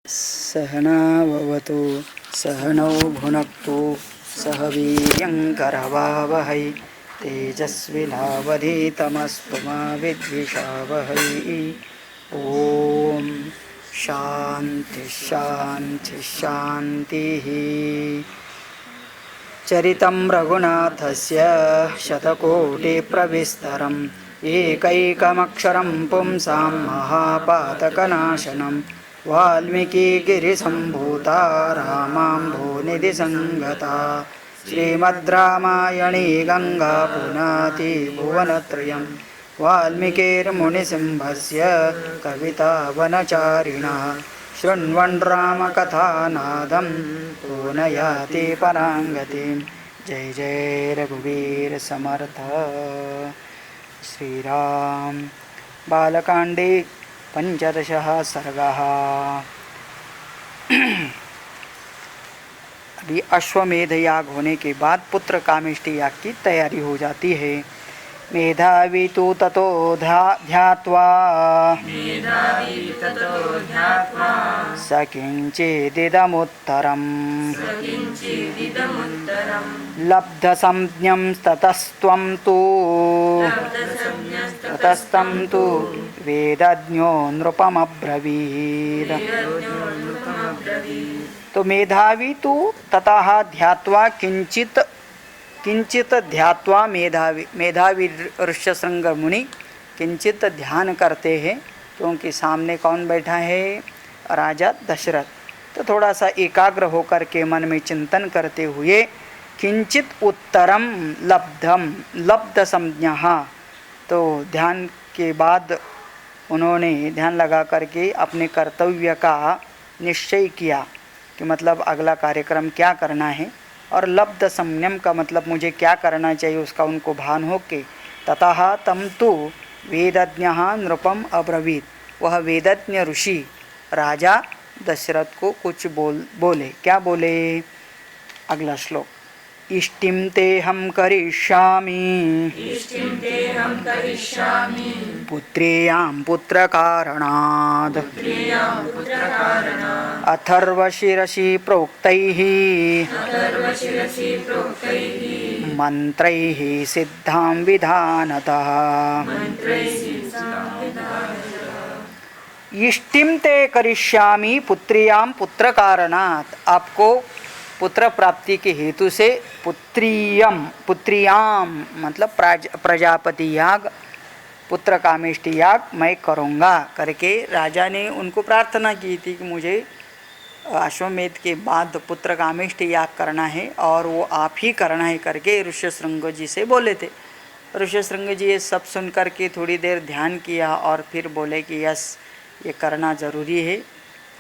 सहनाववतु सहनौ भुनक्तु सह वीर्यङ्करवावहै तेजस्विनावधीतमस्तु मा विद्विषावहै। ॐ शान्ति शान्ति शान्तिः। चरितं रघुनाथस्य शतकोटिप्रविस्तरम् एकैकमक्षरं पुंसां महापातकनाशनं वाल्मीकिगिरिसम्भूता रामाम्भोनिधिसङ्गता श्रीमद्रामायणी गङ्गा पुनाति भुवनत्रयं वाल्मीकिर्मुनिसिंहस्य कवितावनचारिणः शृण्वन् रामकथानादं को न याति पराङ्गतिं। जय जय रघुवीर समर्थ। श्रीराम। बालकांडे पंचदशः सर्गः। अभी अश्वमेध याग होने के बाद पुत्र कामेष्टि याग की तैयारी हो जाती है। मेधावी तु ततो ध्यात्वा स किञ्चिदिदमुत्तरम् लब्धसंज्ञं ततस्त्वं तु वेदज्ञो नृपमब्रवीत्। तो मेधावी तु ततः ध्यात्वा किंचित ध्यात्वा मेधावी ऋष्यशृंग मुनि किंचित ध्यान करते हैं, क्योंकि सामने कौन बैठा है? राजा दशरथ। तो थोड़ा सा एकाग्र होकर के मन में चिंतन करते हुए किंचित उत्तरम लब्ध संज्ञा, तो ध्यान के बाद उन्होंने ध्यान लगा करके अपने कर्तव्य का निश्चय किया कि मतलब अगला कार्यक्रम क्या करना है, और लब्ध संयम का मतलब मुझे क्या करना चाहिए उसका उनको भान हो के ततः तम तु वेदज्ञः नृपम अब्रवीत। वह वेदज्ञ ऋषि राजा दशरथ को कुछ बोले। क्या बोले? अगला श्लोक। इष्टिं तेऽहं करिष्यामि पुत्र्यां पुत्रकारणात् अथर्वशिरसि प्रोक्तैः मन्त्रैः सिद्धां विधानतः। इष्टिं ते करिष्यामि पुत्र्यां पुत्रकारणात्। आपको पुत्र प्राप्ति के हेतु से पुत्रियाम मतलब प्रजापति याग, पुत्र कामेष्टि याग मैं करूँगा करके राजा ने उनको प्रार्थना की थी कि मुझे अश्वमेध के बाद पुत्र कामेष्टि याग करना है और वो आप ही करना है करके ऋष्यशृंग जी से बोले थे। ऋष्यशृंग जी ये सब सुन करके थोड़ी देर ध्यान किया और फिर बोले कि यस, ये करना ज़रूरी है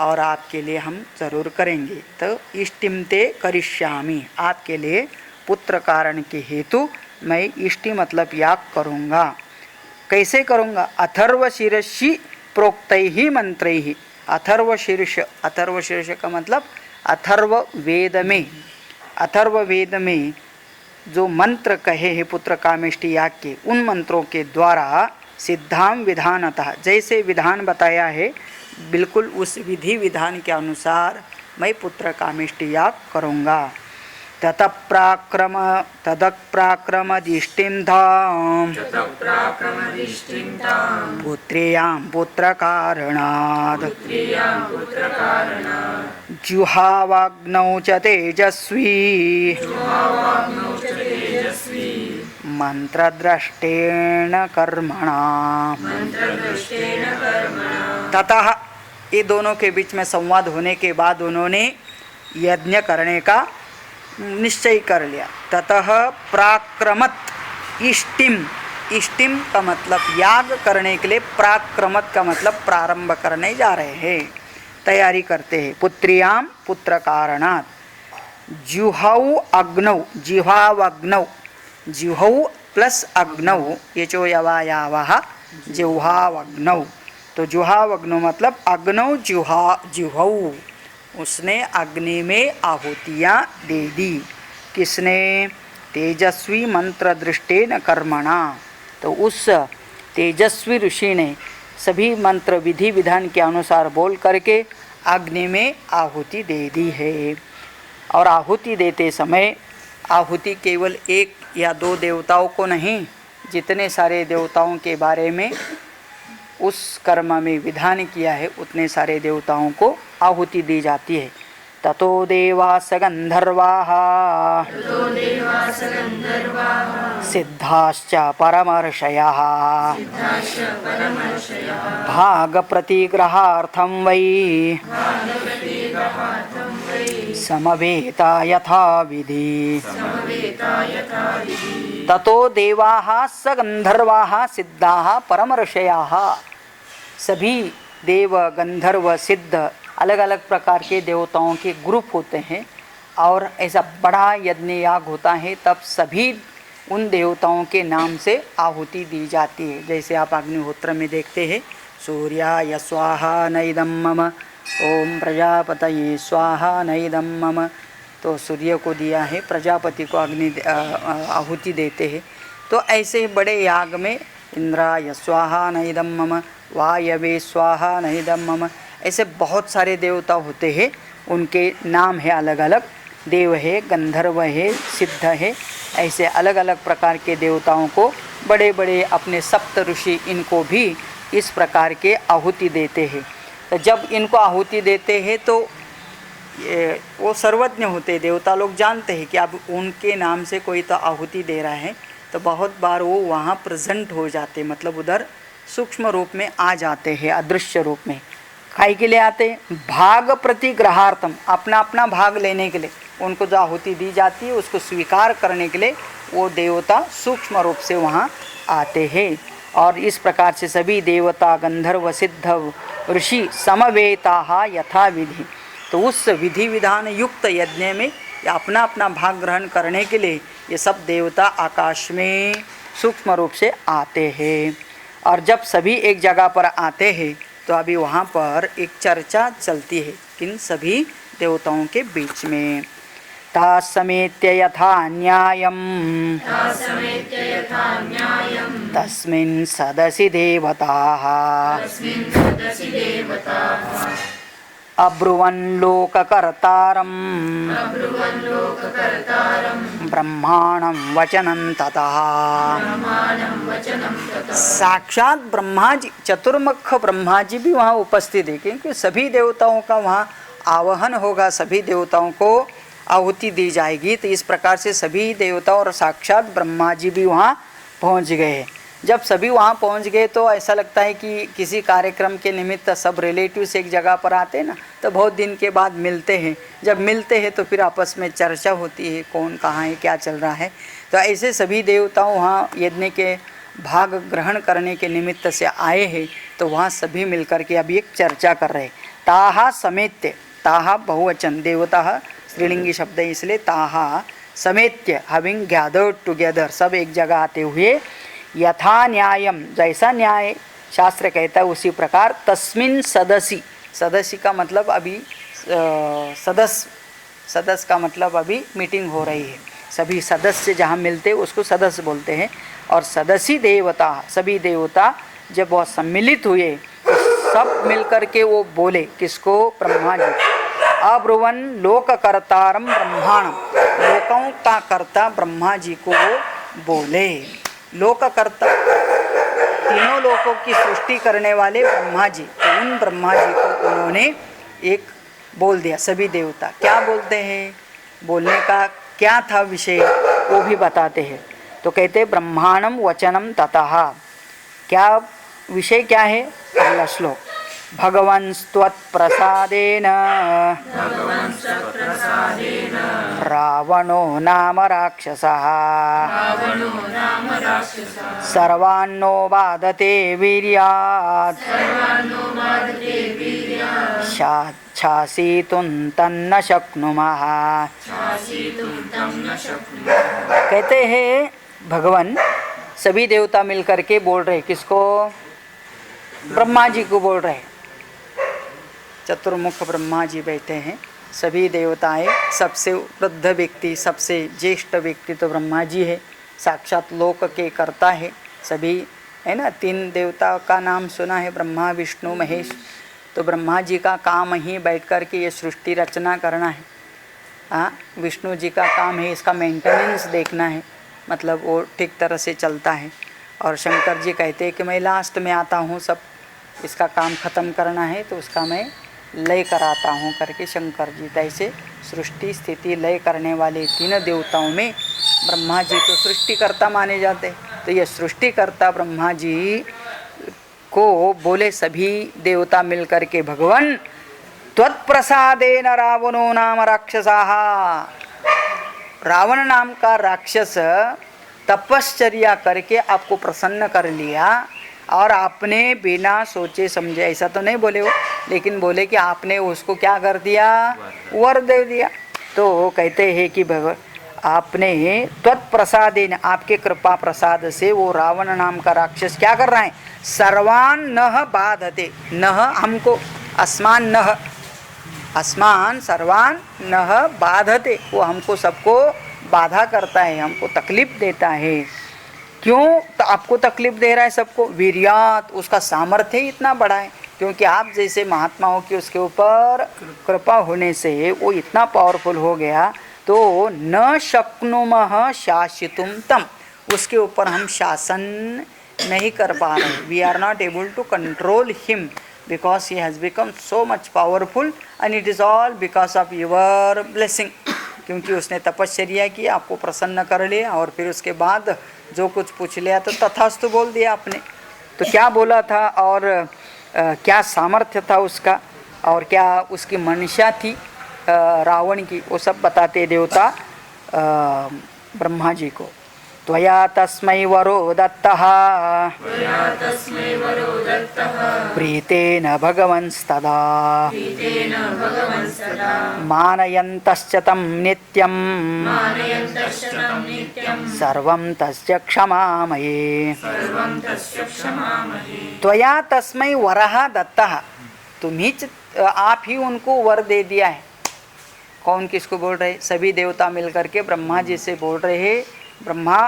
और आपके लिए हम ज़रूर करेंगे। तो इष्टिम ते करिष्यामि, आपके लिए पुत्र कारण के हेतु मैं इष्टि मतलब याग करूँगा। कैसे करूँगा? अथर्व शीर्षि प्रोक्तैहि मंत्रैहि। अथर्व शीर्ष का मतलब अथर्व वेद में जो मंत्र कहे हैं पुत्र कामेष्टि याग के, उन मंत्रों के द्वारा सिद्धां विधानतः, जैसे विधान बताया है बिल्कुल उस विधि विधान के अनुसार मैं पुत्र कामेष्टि याग करूँगा। तदप्राक्रमदिष्टिं धाम पुत्र्यां पुत्रकारणात् जुहावाग्नौ च तेजस्वी मंत्रद्रष्टेन कर्मणा। ततः ये दोनों के बीच में संवाद होने के बाद उन्होंने यज्ञ करने का निश्चय कर लिया। ततः प्राक्रमत इष्टिम का मतलब याग करने के लिए, प्राक्रमत का मतलब प्रारंभ करने जा रहे हैं, तैयारी करते हैं। पुत्र्यां पुत्र कारणात् जिह्वौ प्लस अग्नौ, ये चो यवायावः जिह्वावग्नौ। तो जुहावग्नौ मतलब अग्नौ जिह्वौ, उसने अग्नि में आहुतियाँ दे दी। किसने? तेजस्वी मंत्र दृष्टेन कर्मणा। तो उस तेजस्वी ऋषि ने सभी मंत्र विधि विधान के अनुसार बोल करके अग्नि में आहुति दे दी है। और आहुति देते समय आहुति केवल एक या दो देवताओं को नहीं, जितने सारे देवताओं के बारे में उस कर्म में विधान किया है उतने सारे देवताओं को आहुति दी जाती है। ततो देवास गंधर्वाः सिद्धाश्च परमर्षयः भागप्रतिग्रहार्थं वै समवेता यथा विधि। ततो देवाः स गंधर्वाः सिद्धाः परमर्षयाः। सभी देव गंधर्व सिद्ध अलग अलग प्रकार के देवताओं के ग्रुप होते हैं और ऐसा बड़ा यज्ञ याग होता है, तब सभी उन देवताओं के नाम से आहुति दी जाती है। जैसे आप अग्निहोत्र में देखते हैं, सूर्याय स्वाहा नैदं मम, ओम प्रजापतये स्वाहा नैदं मम, तो सूर्य को दिया है, प्रजापति को अग्नि आहुति देते हैं। तो ऐसे बड़े याग में इंद्राय स्वाहा नैदं मम, वायवे स्वाहा नैदं मम, ऐसे बहुत सारे देवता होते हैं, उनके नाम है अलग अलग, देव है, गंधर्व है, सिद्ध है, ऐसे अलग अलग प्रकार के देवताओं को बड़े बड़े अपने सप्त ऋषि इनको भी इस प्रकार के आहुति देते हैं। तो जब इनको आहुति देते हैं तो वो सर्वज्ञ होते, देवता लोग जानते हैं कि अब उनके नाम से कोई तो आहुति दे रहा है, तो बहुत बार वो वहाँ प्रेजेंट हो जाते, मतलब उधर सूक्ष्म रूप में आ जाते हैं, अदृश्य रूप में। काहे के लिए आते? भाग प्रतिग्रहार्थम, अपना अपना भाग लेने के लिए। उनको जो आहुति दी जाती है उसको स्वीकार करने के लिए वो देवता सूक्ष्म रूप से वहाँ आते हैं। और इस प्रकार से सभी देवता गंधर्व सिद्ध ऋषि समवेता यथा विधि, तो उस विधि विधान युक्त यज्ञ में अपना अपना भाग ग्रहण करने के लिए ये सब देवता आकाश में सूक्ष्म रूप से आते हैं। और जब सभी एक जगह पर आते हैं तो अभी वहाँ पर एक चर्चा चलती है किन सभी देवताओं के बीच में। तासमेत्य यथा न्यायम् तस्मिन् सदसि देवताः अब्रुवन् लोककर्तारं ब्रह्माणं वचनं ततः। साक्षात ब्रह्मा जी, चतुर्मुख ब्रह्मा जी भी वहाँ उपस्थित है, क्योंकि सभी देवताओं का वहाँ आवाहन होगा, सभी देवताओं को आहुति दी जाएगी। तो इस प्रकार से सभी देवता और साक्षात ब्रह्मा जी भी वहाँ पहुँच गए। जब सभी वहाँ पहुँच गए तो ऐसा लगता है कि किसी कार्यक्रम के निमित्त सब रिलेटिव्स एक जगह पर आते हैं ना, तो बहुत दिन के बाद मिलते हैं। जब मिलते हैं तो फिर आपस में चर्चा होती है, कौन कहाँ है, क्या चल रहा है। तो ऐसे सभी देवताओं वहाँ यज्ञ के भाग ग्रहण करने के निमित्त से आए हैं, तो वहाँ सभी मिलकर के अभी एक चर्चा कर रहे हैं। ताहा समेत्य, ताहा बहुवचन, देवता स्त्रीलिंगी शब्द है, इसलिए ताहा समेत्य, हैविंग गैदर्ड टुगेदर, सब एक जगह आते हुए यथा न्यायम, जैसा न्याय शास्त्र कहता है उसी प्रकार, तस्मिन् सदसि, सदस्य का मतलब अभी सदस्य, सदस्य का मतलब अभी मीटिंग हो रही है, सभी सदस्य जहाँ मिलते हैं उसको सदस्य बोलते हैं। और सदसी देवता, सभी देवता जब वह सम्मिलित हुए तो सब मिलकर के वो बोले, किसको? ब्रह्मा जी। अब्रुवन लोककर्तारम ब्रह्माणम, लोकों का कर्ता ब्रह्मा जी को वो बोले। लोककर्ता, तीनों लोकों की सृष्टि करने वाले ब्रह्मा जी, तो उन ब्रह्मा जी को उन्होंने एक बोल दिया। सभी देवता क्या बोलते हैं, बोलने का क्या था विषय, वो भी बताते हैं। तो कहते ब्रह्माणम वचनम ततः, क्या विषय क्या है? अगला श्लोक, भगवन् त्वत्प्रसादेन रावणो नाम राक्षसः सर्वान्नो बाधते वीर्यात् शासीतुं तन्न शक्नुमः। कहते हैं भगवान सभी देवता मिलकर के बोल रहे, किसको? ब्रह्मा जी को बोल रहे। चतुर्मुख ब्रह्मा जी बैठे हैं, सभी देवताएं, सबसे वृद्ध व्यक्ति, सबसे ज्येष्ठ व्यक्ति तो ब्रह्मा जी है, साक्षात लोक के कर्ता है। सभी है ना, तीन देवता का नाम सुना है, ब्रह्मा विष्णु महेश, तो ब्रह्मा जी का काम ही बैठ कर के ये सृष्टि रचना करना है। हाँ, विष्णु जी का काम है इसका मेंटेनेंस देखना है, मतलब वो ठीक तरह से चलता है। और शंकर जी कहते हैं कि मैं लास्ट में आता हूँ, सब इसका काम ख़त्म करना है तो उसका मैं लय कराता हूँ करके शंकर जी। तैसे सृष्टि स्थिति लय करने वाले तीन देवताओं में ब्रह्मा जी तो सृष्टिकर्ता माने जाते। तो ये सृष्टिकर्ता ब्रह्मा जी को बोले सभी देवता मिल कर के, भगवान त्वत्प्रसादेन रावणो नाम राक्षसाः, रावण नाम का राक्षस तपश्चर्या करके आपको प्रसन्न कर लिया और आपने बिना सोचे समझे, ऐसा तो नहीं बोले वो, लेकिन बोले कि आपने उसको क्या कर दिया, वर दे दिया। तो कहते हैं कि भगवान आपने त्वत्प्रसादेन, आपके कृपा प्रसाद से वो रावण नाम का राक्षस क्या कर रहा है, सर्वान नह बाधते, नह हमको, अस्मान नह, अस्मान सर्वान नह बाधते, वो हमको सबको बाधा करता है, हमको तकलीफ देता है। क्यों तो आपको तकलीफ दे रहा है सबको, वीर्यात, उसका सामर्थ्य इतना बड़ा है, क्योंकि आप जैसे महात्माओं की उसके ऊपर कृपा होने से वो इतना पावरफुल हो गया, तो न शक्नुमः शासितुम तम, उसके ऊपर हम शासन नहीं कर पा रहे। We are not able to control him because he has become so much powerful and it is all because of your blessing. क्योंकि उसने तपश्चर्या की, आपको प्रसन्न कर लिया और फिर उसके बाद जो कुछ पूछ लिया तो तथास्तु बोल दिया आपने। तो क्या बोला था और क्या सामर्थ्य था उसका और क्या उसकी मंशा थी रावण की, वो सब बताते देवता ब्रह्मा जी को। त्वया तस्मै वरो दत्तः प्रीतेन भगवंस्तदा मानयन्तश्च तं नित्यं सर्वं तस्य क्षमामये। त्वया तस्मै वरः दत्तः, तुम्हीच आप ही उनको वर दे दिया है। कौन किसको बोल रहे, सभी देवता मिलकर के ब्रह्मा जी से बोल रहे हैं, ब्रह्मा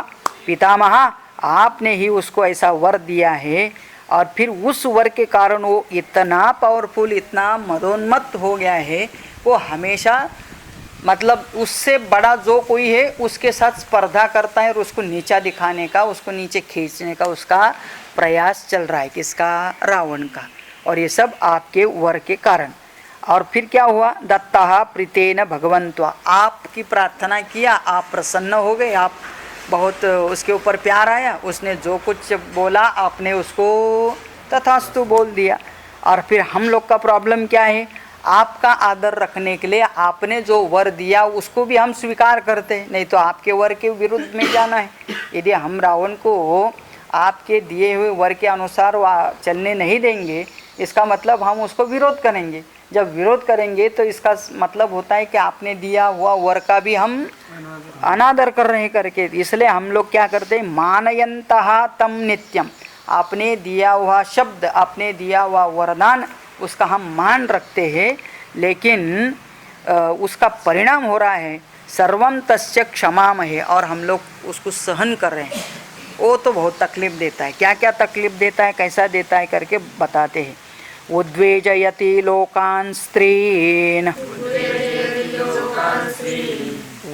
पितामह आपने ही उसको ऐसा वर दिया है और फिर उस वर के कारण वो इतना पावरफुल, इतना मदोन्मत्त हो गया है, वो हमेशा मतलब उससे बड़ा जो कोई है उसके साथ स्पर्धा करता है और उसको नीचा दिखाने का, उसको नीचे खींचने का उसका प्रयास चल रहा है, किसका, रावण का। और ये सब आपके वर के कारण। और फिर क्या हुआ, दत्तः प्रीतेन भगवन्त्वा, आपकी प्रार्थना किया, आप प्रसन्न हो गए, आप बहुत उसके ऊपर प्यार आया, उसने जो कुछ बोला आपने उसको तथास्तु बोल दिया। और फिर हम लोग का प्रॉब्लम क्या है, आपका आदर रखने के लिए आपने जो वर दिया उसको भी हम स्वीकार करते हैं, नहीं तो आपके वर के विरुद्ध में जाना है। यदि हम रावण को आपके दिए हुए वर के अनुसार चलने नहीं देंगे, इसका मतलब हम उसको विरोध करेंगे। जब विरोध करेंगे तो इसका मतलब होता है कि आपने दिया हुआ वर का भी हम अनादर कर रहे हैं करके। इसलिए हम लोग क्या करते हैं, मानयन्तः तम नित्यम, आपने दिया हुआ शब्द, आपने दिया हुआ वरदान, उसका हम मान रखते हैं, लेकिन उसका परिणाम हो रहा है सर्वम तस्य क्षमामहे, और हम लोग उसको सहन कर रहे हैं। वो तो बहुत तकलीफ देता है, क्या क्या तकलीफ देता है, कैसा देता है करके बताते हैं। उद्वेजयति लोकान् स्त्रीन्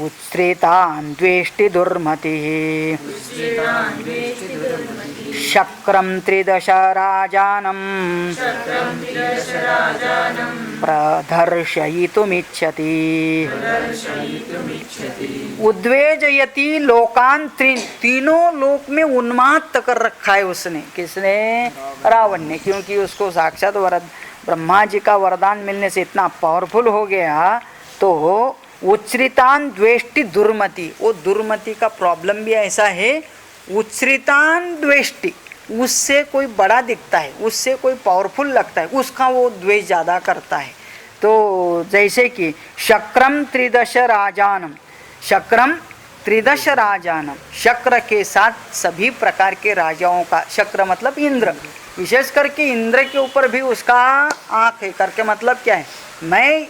उत्स्त्रीतान् द्वेष्टि दुर्मतिः शक्रं त्रिदश राजानं प्रदर्शयितुमिच्छति। उद्वेजयति लोकान् त्रीन्, तीनों लोक में उन्माद कर रखा है उसने, किसने, रावण ने, क्योंकि उसको साक्षात ब्रह्मा जी का वरदान मिलने से इतना पावरफुल हो गया। तो उच्छ्रितान द्वेष्टि दुर्मति, वो दुर्मति का प्रॉब्लम भी ऐसा है, उच्छ्रितान द्वेष्टि, उससे कोई बड़ा दिखता है, उससे कोई पावरफुल लगता है, उसका वो द्वेष ज़्यादा करता है। तो जैसे कि शक्रम त्रिदश राजानम, शक्रम त्रिदश राजानम, शक्र के साथ सभी प्रकार के राजाओं का, शक्र मतलब इंद्र, विशेष करके इंद्र के ऊपर भी उसका आँख है करके मतलब क्या है, मैं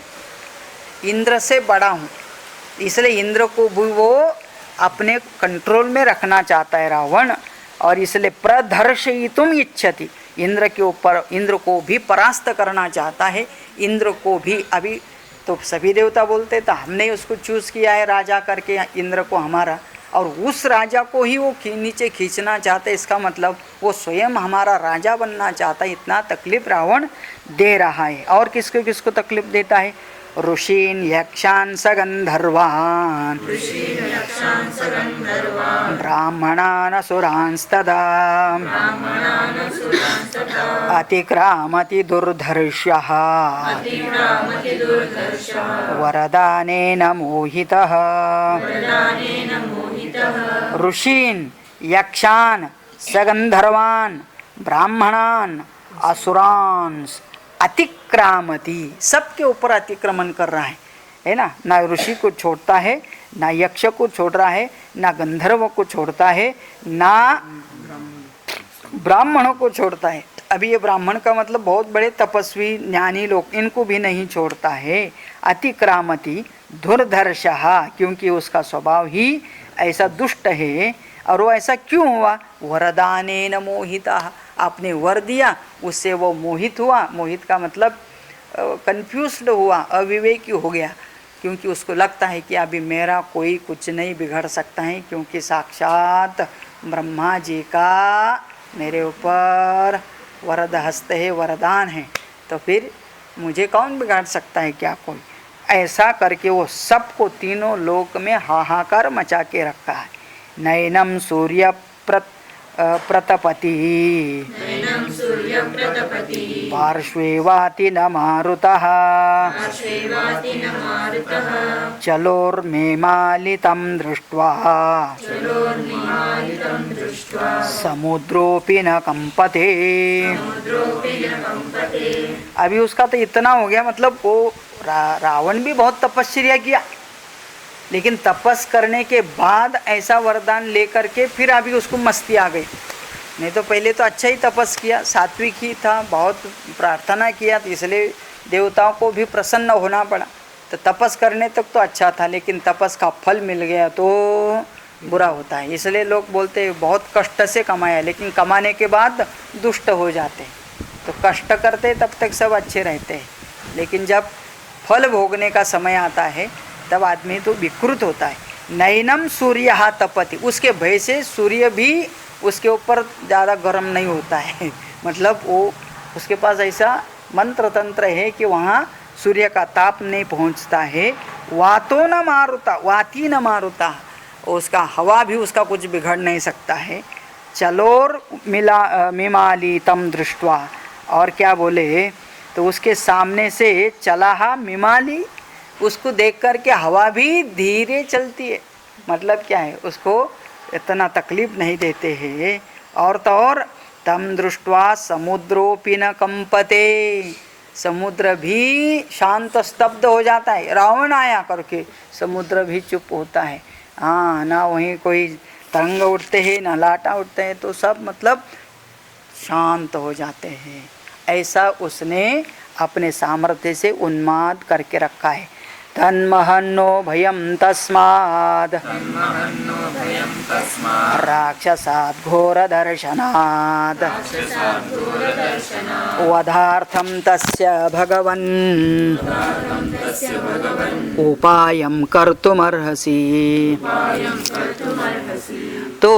इंद्र से बड़ा हूँ, इसलिए इंद्र को भी वो अपने कंट्रोल में रखना चाहता है रावण। और इसलिए प्रदर्शयितुम इच्छति, इंद्र के ऊपर, इंद्र को भी परास्त करना चाहता है। इंद्र को भी अभी तो सभी देवता बोलते तो हमने उसको चूज़ किया है राजा करके इंद्र को हमारा, और उस राजा को ही वो नीचे खींचना चाहते। इसका मतलब वो स्वयं हमारा राजा बनना चाहता है। इतना तकलीफ रावण दे रहा है। और किसको किसको तकलीफ देता है? ऋषीन् यक्षान् सगन्धर्वान् ब्राह्मणान् असुरांस्तदा अतिक्रामति दुर्धर्षः वरदानेन मोहितः। ऋषीन् यक्षान् सगंधर्वान् ब्राह्मणान् असुरांस अतिक्रामति, सबके ऊपर अतिक्रमण कर रहा है ना। ना ऋषि को छोड़ता है, ना यक्ष को छोड़ रहा है, ना गंधर्व को छोड़ता है, ना ब्राह्मणों को छोड़ता है। अभी ये ब्राह्मण का मतलब बहुत बड़े तपस्वी ज्ञानी लोग, इनको भी नहीं छोड़ता है। अतिक्रामति दुर्धर्षः, क्योंकि उसका स्वभाव ही ऐसा दुष्ट है। और वो ऐसा क्यों हुआ? वरदानेन मोहितः, आपने वर दिया उससे वो मोहित हुआ। मोहित का मतलब कंफ्यूज्ड हुआ, अविवेकी हो गया, क्योंकि उसको लगता है कि अभी मेरा कोई कुछ नहीं बिगड़ सकता है, क्योंकि साक्षात ब्रह्मा जी का मेरे ऊपर वरद हस्त है, वरदान है, तो फिर मुझे कौन बिगाड़ सकता है क्या कोई? ऐसा करके वो सबको तीनों लोक में हाहाकार मचा के रखा है। नैनम सूर्य प्रतपति पार्श्वे वाति न मारुतः चलोर्मेमालितं दृष्ट्वा समुद्रोऽपि न कंपते। अभी उसका तो इतना हो गया, मतलब वो रावण भी बहुत तपस्या किया, लेकिन तपस करने के बाद ऐसा वरदान लेकर के फिर अभी उसको मस्ती आ गई। नहीं तो पहले तो अच्छा ही तपस किया, सात्विक ही था, बहुत प्रार्थना किया, तो इसलिए देवताओं को भी प्रसन्न होना पड़ा। तो तपस करने तक तो अच्छा था, लेकिन तपस का फल मिल गया तो बुरा होता है। इसलिए लोग बोलते हैं बहुत कष्ट से कमाया, लेकिन कमाने के बाद दुष्ट हो जाते। तो कष्ट करते तब तक सब अच्छे रहते हैं, लेकिन जब फल भोगने का समय आता है तब आदमी तो विकृत होता है। नैनम सूर्य तपति, उसके भय से सूर्य भी उसके ऊपर ज़्यादा गर्म नहीं होता है। मतलब वो उसके पास ऐसा मंत्र तंत्र है कि वहाँ सूर्य का ताप नहीं पहुँचता है। वातो न मारुता, वाती न मारुता, उसका हवा भी उसका कुछ बिगड़ नहीं सकता है। चलोर मिमालितम दृष्ट्वा, और क्या बोले तो उसके सामने से चला मिमाली, उसको देख कर के हवा भी धीरे चलती है। मतलब क्या है, उसको इतना तकलीफ नहीं देते हैं। और तो और तम दृष्ट्वा समुद्रोऽपि न कंपते, समुद्र भी शांत स्तब्ध हो जाता है। रावण आया करके समुद्र भी चुप होता है। हाँ, ना वहीं कोई तरंग उठते हैं ना लाटा उठते हैं, तो सब मतलब शांत हो जाते हैं। ऐसा उसने अपने सामर्थ्य से उन्माद करके रखा है। तन्महन्नो भयं तस्माद् राक्षसात् घोरदर्शनात् वधार्थं तस्य भगवन् उपायं कर्तुमर्हसि। तो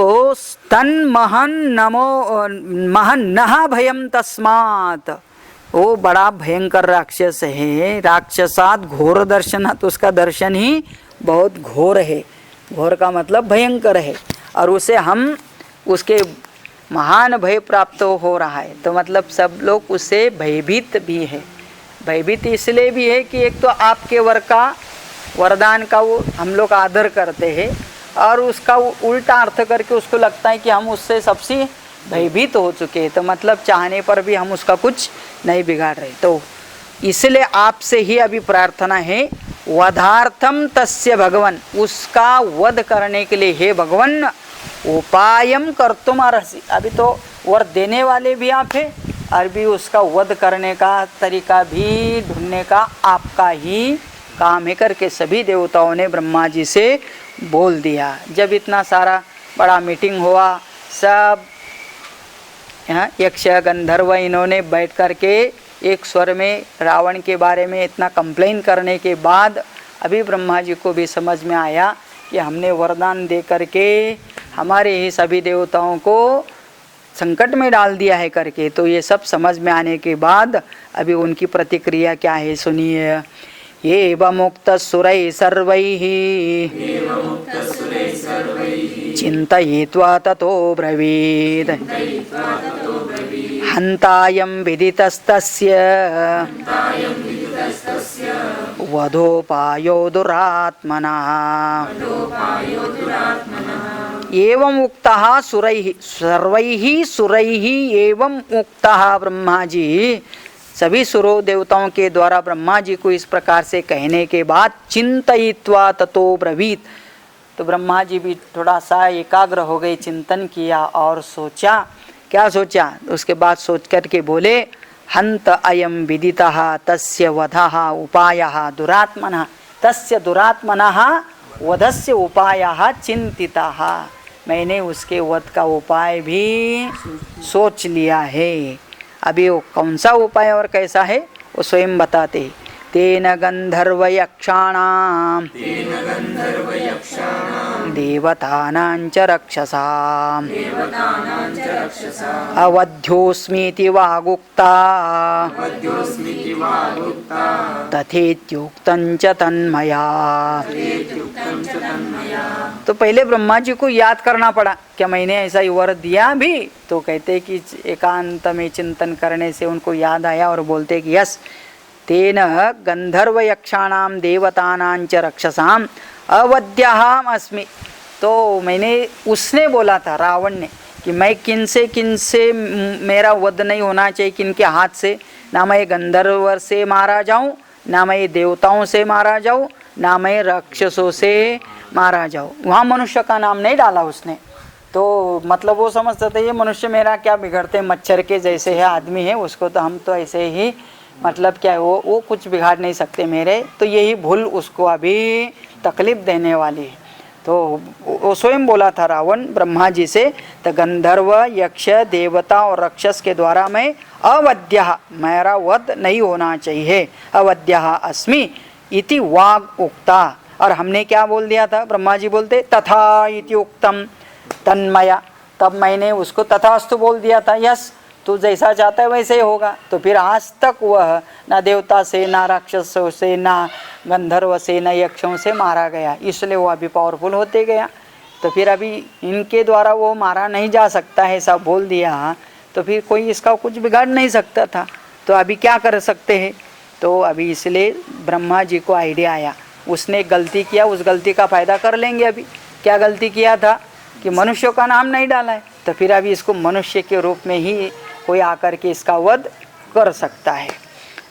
महन्नः भयं तस्मात्, वो बड़ा भयंकर राक्षस है। राक्षसात घोर दर्शनात्, उसका दर्शन ही बहुत घोर है। घोर का मतलब भयंकर है, और उसे हम उसके महान भय प्राप्त हो रहा है। तो मतलब सब लोग उससे भयभीत भी है। भयभीत इसलिए भी है कि एक तो आपके वर का वरदान का वो हम लोग आदर करते हैं, और उसका उल्टा अर्थ करके उसको लगता है कि हम उससे सबसे भयभीत हो चुके हैं, तो मतलब चाहने पर भी हम उसका कुछ नहीं बिगाड़ रहे। तो इसलिए आपसे ही अभी प्रार्थना है, वधार्थम तस्य भगवन, उसका वध करने के लिए हे भगवन उपायम कर्तुमर्हसि। अभी तो वर देने वाले भी आप हैं, और भी उसका वध करने का तरीका भी ढूंढने का आपका ही काम है करके सभी देवताओं ने ब्रह्मा जी से बोल दिया। जब इतना सारा बड़ा मीटिंग हुआ, सब यहाँ यक्ष गंधर्व इन्होंने बैठ कर के एक स्वर में रावण के बारे में इतना कंप्लेन करने के बाद अभी ब्रह्मा जी को भी समझ में आया कि हमने वरदान दे करके हमारे ही सभी देवताओं को संकट में डाल दिया है करके। तो ये सब समझ में आने के बाद अभी उनकी प्रतिक्रिया क्या है सुनिए। एवमुक्त सुरै सर्वैः चिन्तयित्वा ततो ब्रवीत् हन्तायं विदितस्तस्य वधोपायो दुरात्मनः। एवं उक्तः सुरैः सर्वैः सुरैः एवं उक्तः ब्रह्मा जी सभी सुरों देवताओं के द्वारा ब्रह्मा जी को इस प्रकार से कहने के बाद चिंतयित्वा ततो ब्रवीत। तो ब्रह्मा जी भी थोड़ा सा एकाग्र हो गए, चिंतन किया और सोचा। क्या सोचा? उसके बाद सोच करके बोले हंत अयम विदितः तस्य वधः उपायः दुरात्मनः तस्य दुरात्मनः वधस्य उपायः चिंतितः। मैंने उसके वध का उपाय भी सोच लिया है। अभी वो कौन सा उपाय और कैसा है वो स्वयं बताते। तेन गंधर्व यक्षाणां देवतानां च रक्षसां अवध्योऽस्मीति वागुक्ता तथेत्युक्तं च तन्मया। तो पहले ब्रह्मा जी को याद करना पड़ा क्या मैंने ऐसा वर दिया भी। तो कहते कि एकांत में चिंतन करने से उनको याद आया और बोलते कि यस तेन गंधर्व यक्षाणाम देवतानां च रक्षसाम अवध्यहम अस्मि। तो मैंने उसने बोला था रावण ने कि मैं किनसे मेरा वध नहीं होना चाहिए, किनके हाथ से, ना मैं गंधर्व से मारा जाऊं, ना मैं देवताओं से मारा जाऊं, ना मैं राक्षसों से मारा जाऊं। वहाँ मनुष्य का नाम नहीं डाला उसने। तो मतलब वो समझते थे ये मनुष्य मेरा क्या बिगड़ते, मच्छर के जैसे है, आदमी है, उसको तो हम तो ऐसे ही मतलब क्या है वो कुछ बिगाड़ नहीं सकते मेरे। तो यही भूल उसको अभी तकलीफ देने वाली है। तो वो स्वयं बोला था रावण ब्रह्मा जी से तो गंधर्व यक्ष देवता और राक्षस के द्वारा मैं अवध्यः मेरा वध नहीं होना चाहिए, अवध्यः अस्मि इति वाग उक्ता। और हमने क्या बोल दिया था? ब्रह्मा जी बोलते तथा इति उक्तम तन्मया। तब मैंने उसको तथास्तु बोल दिया था, यस तू जैसा चाहता है वैसे ही होगा। तो फिर आज तक वह ना देवता से ना राक्षसों से ना गंधर्व से ना यक्षों से मारा गया, इसलिए वो अभी पावरफुल होते गया। तो फिर अभी इनके द्वारा वो मारा नहीं जा सकता है ऐसा बोल दिया, तो फिर कोई इसका कुछ बिगाड़ नहीं सकता था। तो अभी क्या कर सकते हैं? तो अभी इसलिए ब्रह्मा जी को आइडिया आया, उसने गलती किया, उस गलती का फ़ायदा कर लेंगे। अभी क्या गलती किया था कि मनुष्यों का नाम नहीं डाला है, तो फिर अभी इसको मनुष्य के रूप में ही कोई आकर के इसका वध कर सकता है।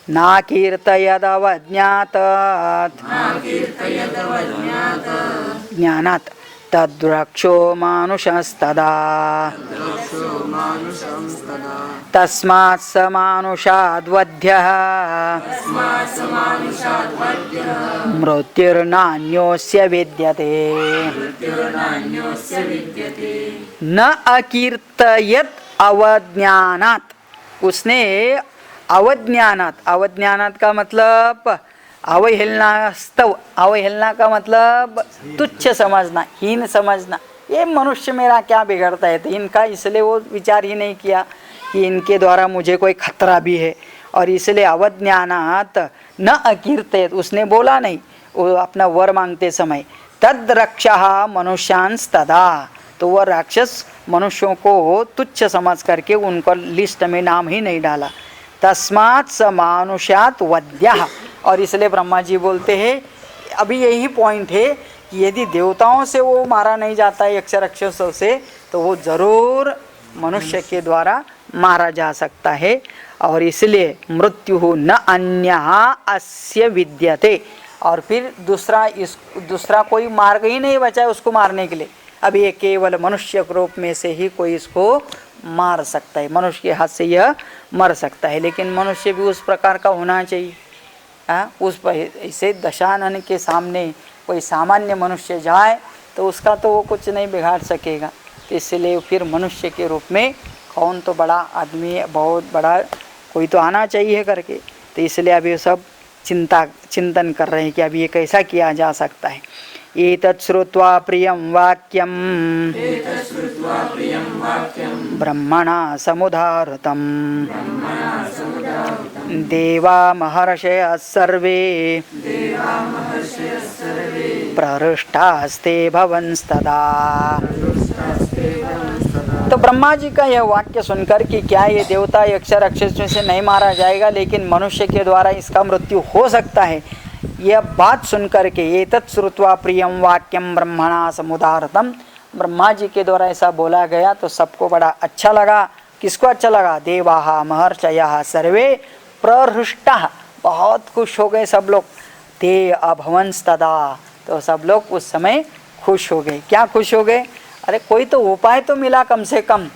ना कीर्तयदवज्ञात ज्ञानात् तद्रक्षो मानुषस्तदा तस्मात् स मानुषाद्वध्यः मृत्युर्नान्योस्य विद्यते। न अकीर्तयत् अवज्ञानात्, उसने अवज्ञानात्, अवज्ञानात् का मतलब अवहेलनास्तव, अवहेलना का मतलब तुच्छ समझना, हीन समझना। ये मनुष्य मेरा क्या बिगड़ता है, तो इनका इसलिए वो विचार ही नहीं किया कि इनके द्वारा मुझे कोई खतरा भी है, और इसलिए अवज्ञानात् न अकीर्तयत्, उसने बोला नहीं वो अपना वर मांगते समय। तद रक्षः मनुष्यांस्तदा, तो वह राक्षस मनुष्यों को तुच्छ समझ करके उनको लिस्ट में नाम ही नहीं डाला। तस्मात् स मानुषात् वध्यः, और इसलिए ब्रह्मा जी बोलते हैं अभी यही पॉइंट है कि यदि देवताओं से वो मारा नहीं जाता है यक्ष राक्षसों से, तो वो जरूर मनुष्य के द्वारा मारा जा सकता है। और इसलिए मृत्यु न अन्यः अस्य विद्यते, और फिर दूसरा कोई मार्ग ही नहीं बचा है उसको मारने के लिए। अब ये केवल मनुष्य रूप में से ही कोई इसको मार सकता है, मनुष्य के हाथ से यह मर सकता है। लेकिन मनुष्य भी उस प्रकार का होना चाहिए। उस ऐसे दशानन के सामने कोई सामान्य मनुष्य जाए तो उसका तो वो कुछ नहीं बिगाड़ सकेगा। तो इसलिए फिर मनुष्य के रूप में कौन तो बड़ा आदमी है, बहुत बड़ा कोई तो आना चाहिए करके। तो इसलिए अभी सब चिंतन कर रहे हैं कि अभी ये कैसा किया जा सकता है। एतत् श्रुत्वा प्रियं वाक्यं ब्रह्मणा समुदाहृतं देवा महर्षयः सर्वे प्रहृष्टास्ते भवंस्तदा। तो ब्रह्मा जी का यह वाक्य सुनकर कि क्या ये देवता यक्ष राक्षसों से नहीं मारा जाएगा, लेकिन मनुष्य के द्वारा इसका मृत्यु हो सकता है, यह बात सुनकर के एतत् श्रुत्वा प्रियं वाक्यं ब्रह्मणा समुदाहृतं, ब्रह्मा जी के द्वारा ऐसा बोला गया तो सबको बड़ा अच्छा लगा। किसको अच्छा लगा? देवाः महर्षयः सर्वे प्रहृष्टाः, बहुत खुश हो गए सब लोग। ते अभवंस्तदा, तो सब लोग उस समय खुश हो गए। क्या खुश हो गए? अरे कोई तो उपाय तो मिला कम से कम।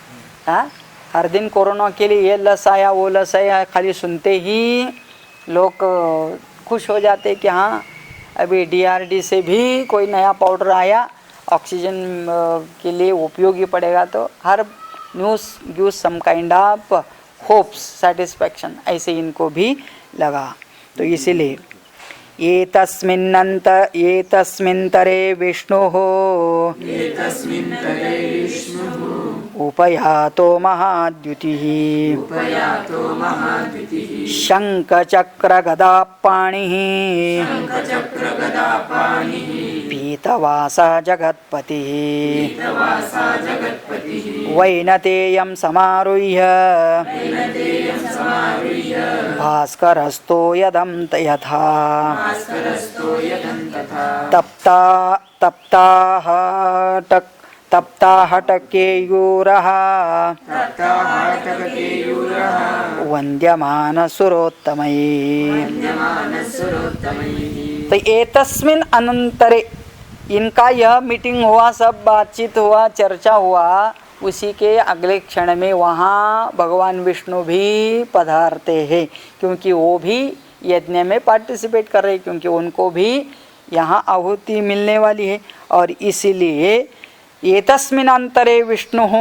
हाँ, हर दिन कोरोना के लिए ये लस आया वो लस आया, खाली सुनते ही लोग खुश हो जाते कि हाँ अभी DRD से भी कोई नया पाउडर आया, ऑक्सीजन के लिए उपयोगी पड़ेगा। तो हर news give some kind of hopes, satisfaction, ऐसे इनको भी लगा। तो इसीलिए एतस्मिन्तरे विष्णुः उपयातो महाद्युतिः शङ्खचक्रगदापाणिः पीतवासा जगत्पतिः वैनतेयं समारुह्य भास्करस्तो यदं यथा तप्ताहटकेयूरः वन्द्यमानसुरोत्तमैः। तो एतस्मिन् अनंतरे, इनका यह मीटिंग हुआ, सब बातचीत हुआ, चर्चा हुआ, उसी के अगले क्षण में वहाँ भगवान विष्णु भी पधारते हैं, क्योंकि वो भी यज्ञ में पार्टिसिपेट कर रहे, क्योंकि उनको भी यहाँ आहुति मिलने वाली है। और इसीलिए एतस्मिन् अंतरे विष्णुः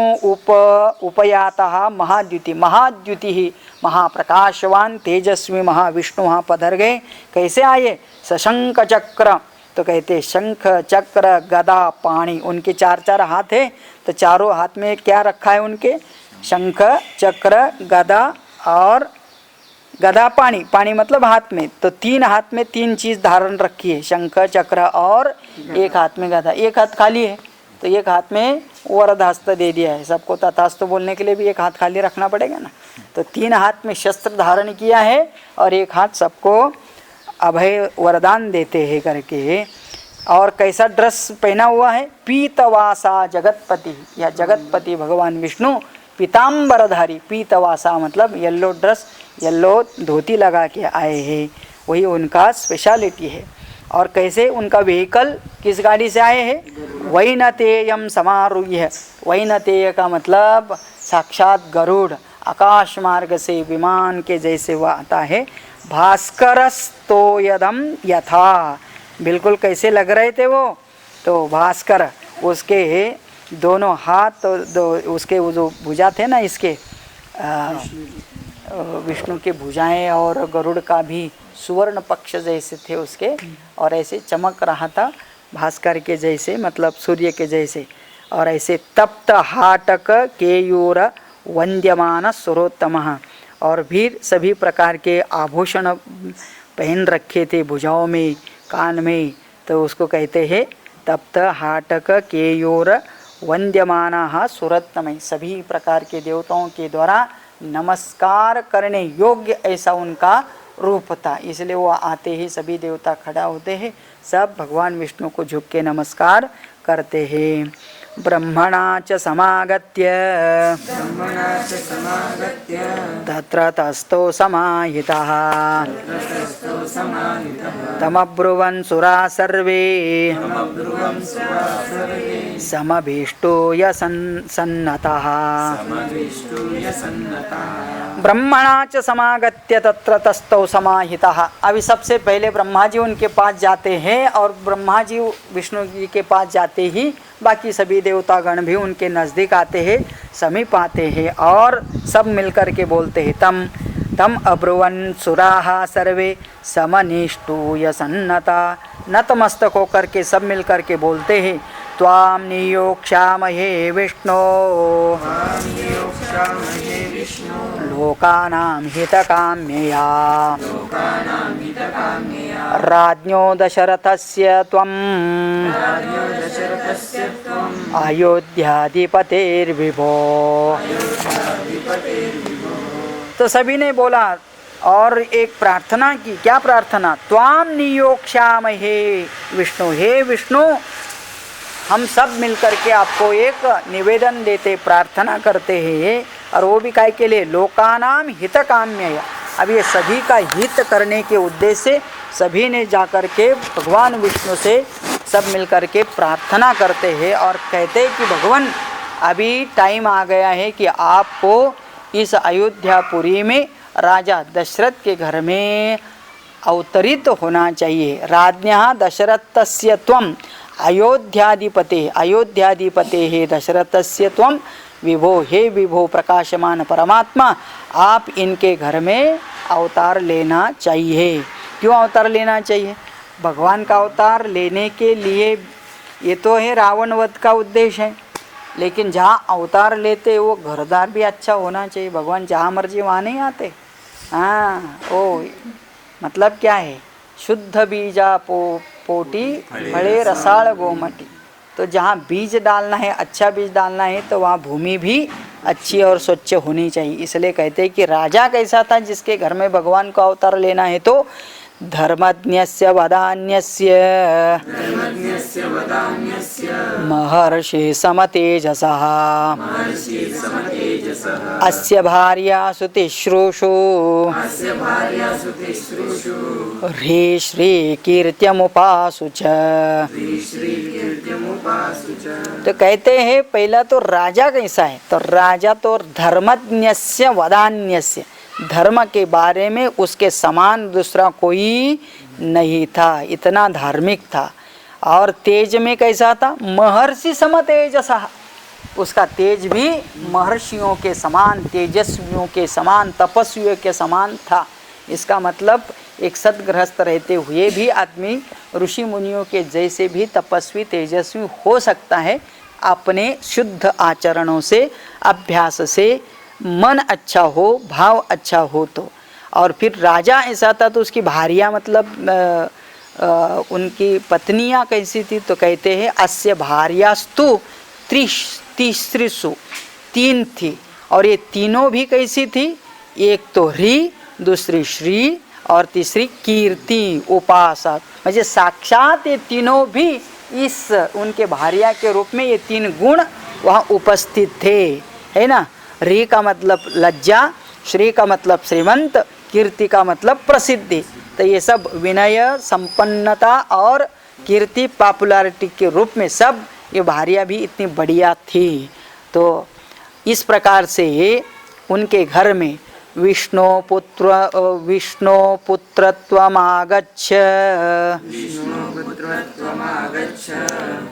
उपयातः महाद्युति महाप्रकाशवान तेजस्वी महाविष्णु पधर गए। कैसे आए? सशंख चक्र, तो कहते शंख चक्र गदा पाणी, उनके चार हाथ है, तो चारों हाथ में क्या रखा है उनके? शंख चक्र गदा और गदा पाणी, पाणी मतलब हाथ में, तो 3 हाथ में 3 चीज धारण रखी है, शंख चक्र और एक हाथ में गदा। एक हाथ खाली है तो एक हाथ में वरदहस्त दे दिया है, सबको तथास्तु बोलने के लिए भी एक हाथ खाली रखना पड़ेगा ना। तो 3 हाथ में शस्त्र धारण किया है और एक हाथ सबको अभय वरदान देते हैं करके। और कैसा ड्रेस पहना हुआ है? पीतवासा जगतपति, या जगतपति भगवान विष्णु पीताम्बरधारी, पीतवासा मतलब येलो ड्रेस, येलो धोती लगा के आए हैं, वही उनका स्पेशलिटी है। और कैसे उनका व्हीकल, किस गाड़ी से आए हैं? वैनतेयम समारूह्य, वैनतेय का मतलब साक्षात गरुड़, आकाश मार्ग से विमान के जैसे वह आता है। भास्करस्तो यदम यथा, बिल्कुल कैसे लग रहे थे वो? तो भास्कर, उसके दोनों हाथ, तो उसके वो जो भुजा थे ना, इसके विष्णु के भुजाएं और गरुड़ का भी सुवर्ण पक्ष जैसे थे उसके, और ऐसे चमक रहा था भास्कर के जैसे, मतलब सूर्य के जैसे। और ऐसे तप्त हाटक केयूर वंद्यमान सुरोत्तम, और भी सभी प्रकार के आभूषण पहन रखे थे भुजाओं में, कान में, तो उसको कहते हैं तप्त हाटक केयूर वंद्यमाना सुरोत्तम। सभी प्रकार के देवताओं के द्वारा नमस्कार करने योग्य ऐसा उनका रूप था, इसलिए वो आते ही सभी देवता खड़ा होते हैं, सब भगवान विष्णु को झुक के नमस्कार करते हैं। ब्रह्मणा च समागत्य तत्र तस्थो समाहितः तमब्रुवन् सुराः सर्वे समभीष्टोय सन्नतः। ब्रह्मणा च समागत्य तत्र तस्थौ समाहितः। अभी सबसे पहले ब्रह्मा जी उनके पास जाते हैं, और ब्रह्मा जी विष्णु जी के पास जाते ही बाकी सभी देवतागण भी उनके नज़दीक आते हैं, समीप आते हैं और सब मिलकर के बोलते हैं तम तम अब्रुवन् सुराः सर्वे समनिष्ठूय सन्नता। नतमस्तक होकर के सब मिलकर के बोलते हैं त्वां नियोक्ष्यामहे विष्णो लोकानां हितकाम्यया राज्ञो दशरथस्य त्वम् अयोध्याधिपतेर्विभो। तो सभी ने बोला और एक प्रार्थना की। क्या प्रार्थना? त्वां नियोक्ष्यामहे विष्णु, हे विष्णु हम सब मिलकर के आपको एक निवेदन देते, प्रार्थना करते हैं। और वो भी काय के लिए? लोकानाम हित काम्य। अब ये सभी का हित करने के उद्देश्य से सभी ने जाकर के भगवान विष्णु से सब मिलकर के प्रार्थना करते हैं और कहते हैं कि भगवान अभी टाइम आ गया है कि आपको इस अयोध्यापुरी में राजा दशरथ के घर में अवतरित होना चाहिए। राज्ञः दशरथस्य त्वम् अयोध्याधिपते, अयोध्याधिपते हे दशरथस्य त्वम् विभो, हे विभो प्रकाशमान परमात्मा आप इनके घर में अवतार लेना चाहिए। क्यों अवतार लेना चाहिए? भगवान का अवतार लेने के लिए ये तो है रावण वध का उद्देश्य है, लेकिन जहाँ अवतार लेते वो घरदार भी अच्छा होना चाहिए। भगवान जहाँ मर्जी वहाँ नहीं आते। हाँ, ओ मतलब क्या है? शुद्ध बीजा पोटी फले रसाल गोमटी। तो जहाँ बीज डालना है, अच्छा बीज डालना है, तो वहाँ भूमि भी अच्छी और स्वच्छ होनी चाहिए। इसलिए कहते हैं कि राजा कैसा था जिसके घर में भगवान को अवतार लेना है? तो धर्मज्ञस्य वदान्यस्य महर्षि समतेजसः अस्य भार्यासु तिस्रुषु ह्री श्री कीर्त्यमुपासु च। तो कहते हैं पहला तो राजा कैसा है? तो राजा तो धर्मज्ञस्य वदान्यस्य, धर्म के बारे में उसके समान दूसरा कोई नहीं था, इतना धार्मिक था। और तेज में कैसा था? महर्षि सम तेजसः, उसका तेज भी महर्षियों के समान, तेजस्वियों के समान, तपस्वियों के समान था। इसका मतलब एक सद्गृहस्थ रहते हुए भी आदमी ऋषि मुनियों के जैसे भी तपस्वी तेजस्वी हो सकता है, अपने शुद्ध आचरणों से, अभ्यास से, मन अच्छा हो, भाव अच्छा हो तो। और फिर राजा ऐसा था तो उसकी भार्या मतलब उनकी पत्नियां कैसी थी? तो कहते हैं अस्य भार्यास्तु तिस्रिषु, तीन थी। और ये तीनों भी कैसी थी? एक तो ह्री, दूसरी श्री और तीसरी कीर्ति उपासक। म्हणजे साक्षात ये तीनों भी इस उनके भार्या के रूप में ये तीन गुण वहाँ उपस्थित थे, है ना। री का मतलब लज्जा, श्री का मतलब श्रीमंत, कीर्ति का मतलब प्रसिद्धि। तो ये सब विनय, संपन्नता और कीर्ति, पॉपुलैरिटी के रूप में सब ये भार्या भी इतनी बढ़िया थी। तो इस प्रकार से उनके घर में विष्णु पुत्रत्वमागच्छ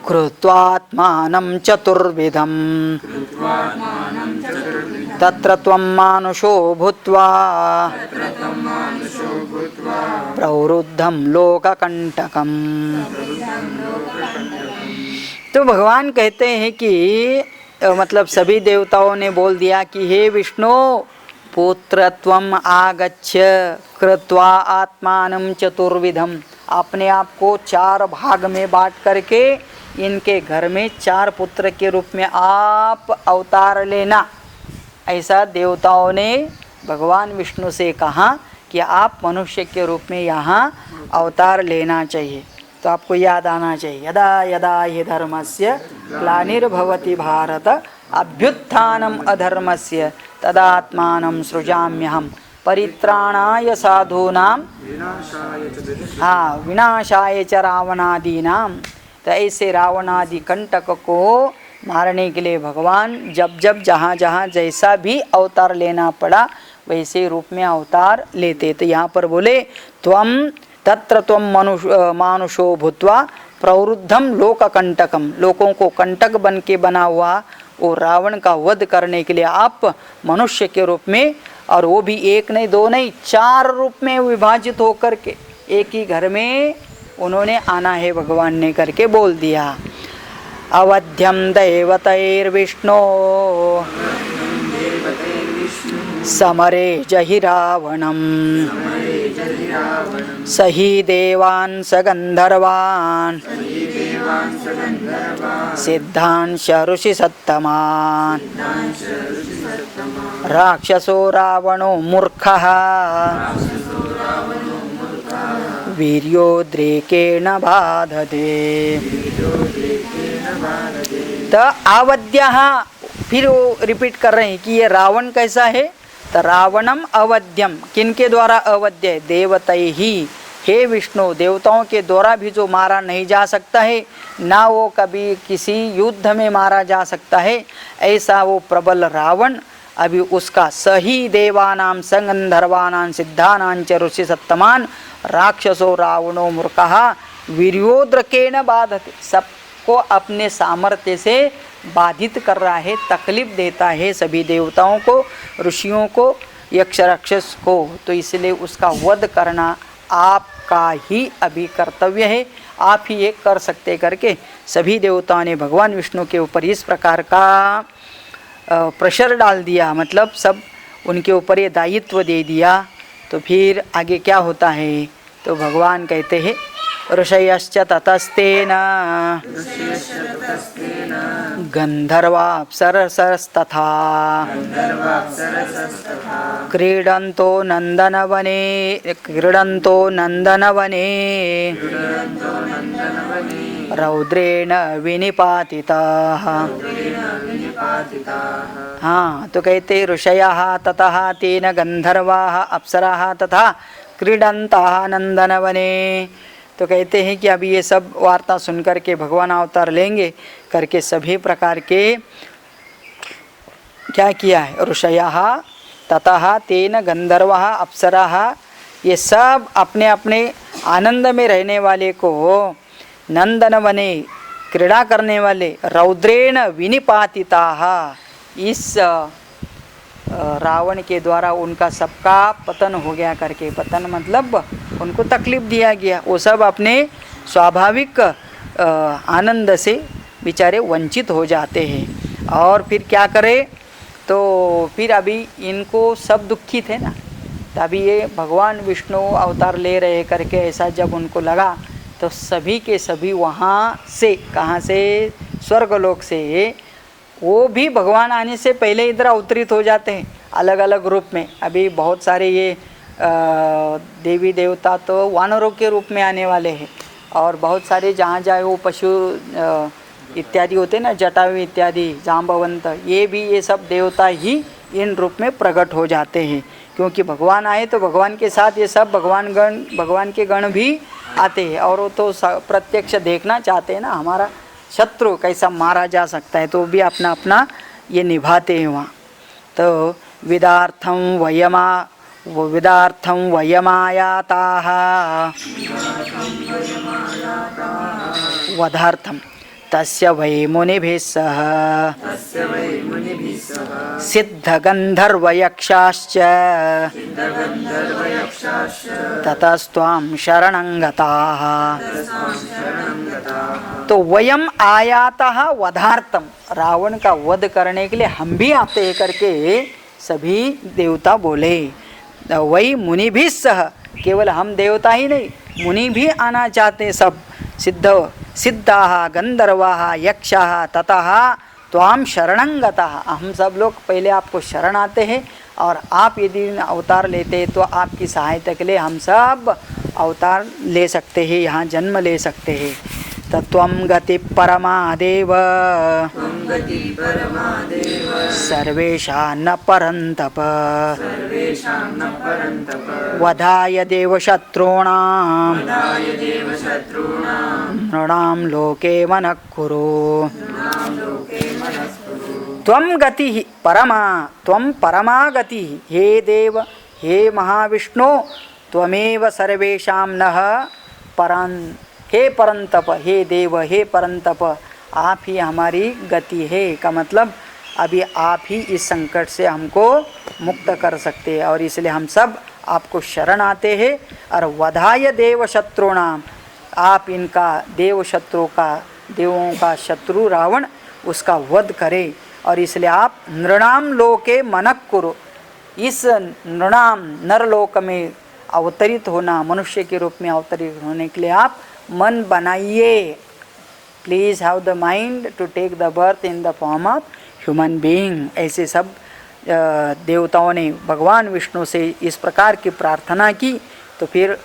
कृत्वात्मानं चतुर्विधम् तत्र त्वं मानुषो भूत्वा प्रवृद्धं लोककंटकम्। तो भगवान कहते हैं कि मतलब सभी देवताओं ने बोल दिया कि हे विष्णु पुत्रत्वम आगच्छ कृत्वा आत्मानं चतुर्विधम, अपने आप को चार भाग में बांट करके इनके घर में चार पुत्र के रूप में आप अवतार लेना। ऐसा देवताओं ने भगवान विष्णु से कहा कि आप मनुष्य के रूप में यहाँ अवतार लेना चाहिए। तो आपको याद आना चाहिए यदा यदा हि धर्मस्य ग्लानिर्भवति भारत अभ्युत्थानम् अधर्मस्य तदात्मानं सृजाम्यहम् परित्राणाय साधूनां विनाशाय च रावणादीनां। तो ऐसे रावणादि कंटक को मारने के लिए भगवान जब जब जहाँ जहाँ जैसा भी अवतार लेना पड़ा वैसे रूप में अवतार लेते। तो यहाँ पर बोले त्वम तत्र त्वम मानुषो भूत्वा प्रवृद्धम लोककंटकम, लोगों को कंटक बन के बना हुआ वो रावण का वध करने के लिए आप मनुष्य के रूप में, और वो भी एक नहीं दो नहीं 4 रूप में विभाजित होकर के एक ही घर में उन्होंने आना है भगवान ने करके बोल दिया। अवध्यम देवतैर्विष्णो समरे जहि रावणम सही देवान् स गंधर्वान् सिद्धांश ऋषि सत्तमान् राक्षसो रावणो मूर्खः वीर्योद्रेकेण बाधते। तो अवध्यः, फिर वो रिपीट कर रहे हैं कि ये रावण कैसा है। तो रावणम अवध्यम, किनके द्वारा अवध्य है, देवतै ही, हे विष्णु देवताओं के द्वारा भी जो मारा नहीं जा सकता है, ना वो कभी किसी युद्ध में मारा जा सकता है, ऐसा वो प्रबल रावण अभी उसका सही देवानां संगंधर्वानां सिद्धानां च ऋषि सत्तमान राक्षसो रावणो मूर्खः वीर्योद्रकेण बाधते, सबको अपने सामर्थ्य से बाधित कर रहा है, तकलीफ देता है सभी देवताओं को, ऋषियों को, यक्ष राक्षस को। तो इसलिए उसका वध करना आपका ही अभी कर्तव्य है, आप ही ये कर सकते करके सभी देवताओं ने भगवान विष्णु के ऊपर इस प्रकार का प्रेशर डाल दिया, मतलब सब उनके ऊपर ये दायित्व दे दिया। तो फिर आगे क्या होता है, तो भगवान कहते हैं ऋषयश्च ततस्तेन गंधर्वाप्सरसस्तथा क्रीडन्तो नंदनवने रौद्रेण विनिपातिताः। हाँ, तो कहते ऋषयः ततः तेन गंधर्वाः अप्सराः तथा क्रीडन्तः नंदनवने। तो कहते हैं कि अभी ये सब वार्ता सुनकर के भगवान अवतार लेंगे करके सभी प्रकार के क्या किया है, ऋषयः ततः तेन गंधर्वः अप्सराः, ये सब अपने अपने आनंद में रहने वाले को नंदनवने क्रीड़ा करने वाले रौद्रेण विनिपातिताः, इस रावण के द्वारा उनका सबका पतन हो गया करके, पतन मतलब उनको तकलीफ दिया गया, वो सब अपने स्वाभाविक आनंद से बेचारे वंचित हो जाते हैं। और फिर क्या करें, तो फिर अभी इनको सब दुखित है ना, तभी ये भगवान विष्णु अवतार ले रहे करके ऐसा जब उनको लगा, तो सभी के सभी वहाँ से, कहाँ से, स्वर्गलोक से, वो भी भगवान आने से पहले इधर अवतरित हो जाते हैं अलग अलग रूप में। अभी बहुत सारे ये देवी देवता तो वानरों के रूप में आने वाले हैं, और बहुत सारे जहाँ जाए वो पशु इत्यादि होते हैं ना, जटायु इत्यादि, जाम्बवंत, ये भी ये सब देवता ही इन रूप में प्रकट हो जाते हैं, क्योंकि भगवान आए तो भगवान के साथ ये सब भगवान के गण भी आते हैं, और वो तो प्रत्यक्ष देखना चाहते हैं ना हमारा शत्रु कैसा मारा जा सकता है, तो वो भी अपना अपना ये निभाते हैं वहाँ। तो विदार्थम वयमायाताः वधार्थम तस्य वै मुनिभिः सह सिद्धगन्धर्वयक्षाश्च ततस्त्वां शरणं गताः। तो वयम आयातः वधार्थम, रावण का वध करने के लिए हम भी आते हैं करके सभी देवता बोले। वही मुनि भी सह, केवल हम देवता ही नहीं, मुनि भी आना चाहते सब, सिद्धाः गंधर्वाः यक्षाः ततः त्वां शरणं गताः, हम सब लोग पहले आपको शरण आते हैं, और आप यदि अवतार लेते हैं तो आपकी सहायता के लिए हम सब अवतार ले सकते हैं, यहाँ जन्म ले सकते हैं। तत्वं गति परमादेव सर्वेषां न परन्तप वधाय देव शत्रूणां नृणां लोके मनः कुरु। त्वं गति परमा, त्वं परमा गति, हे देव, हे महाविष्णु, त्वमेव सर्वेषां नः परान्, हे परंतप, हे देव, हे परंतप, आप ही हमारी गति है। का मतलब अभी आप ही इस संकट से हमको मुक्त कर सकते हैं और इसलिए हम सब आपको शरण आते हैं। और वधाय देव शत्रुणाम, आप इनका देव शत्रु का, देवों का शत्रु रावण, उसका वध करे। और इसलिए आप नृणाम लोके मनक कुरु, इस नृणाम नरलोक में अवतरित होना, मनुष्य के रूप में अवतरित होने के लिए आप मन बनाइए। Please have the mind to take the birth in the form of human being. ऐसे सब देवताओं ने भगवान विष्णु से इस प्रकार की प्रार्थना की। तो फिर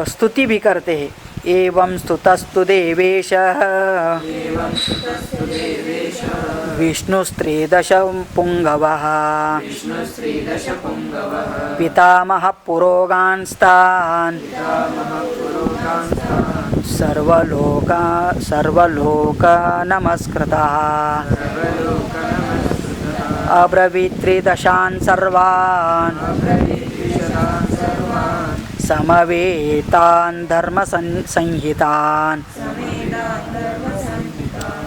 स्तुति भी करते हैं। एवं स्तुतस्तु देवेशः विष्णुस्त्रिदश पुंगवः पितामह पुरोगांस्तान् सर्वलोक नमस्कृतः अब्रवीत्रिदशान् सर्वान् समवेतान् धर्म संहितान्।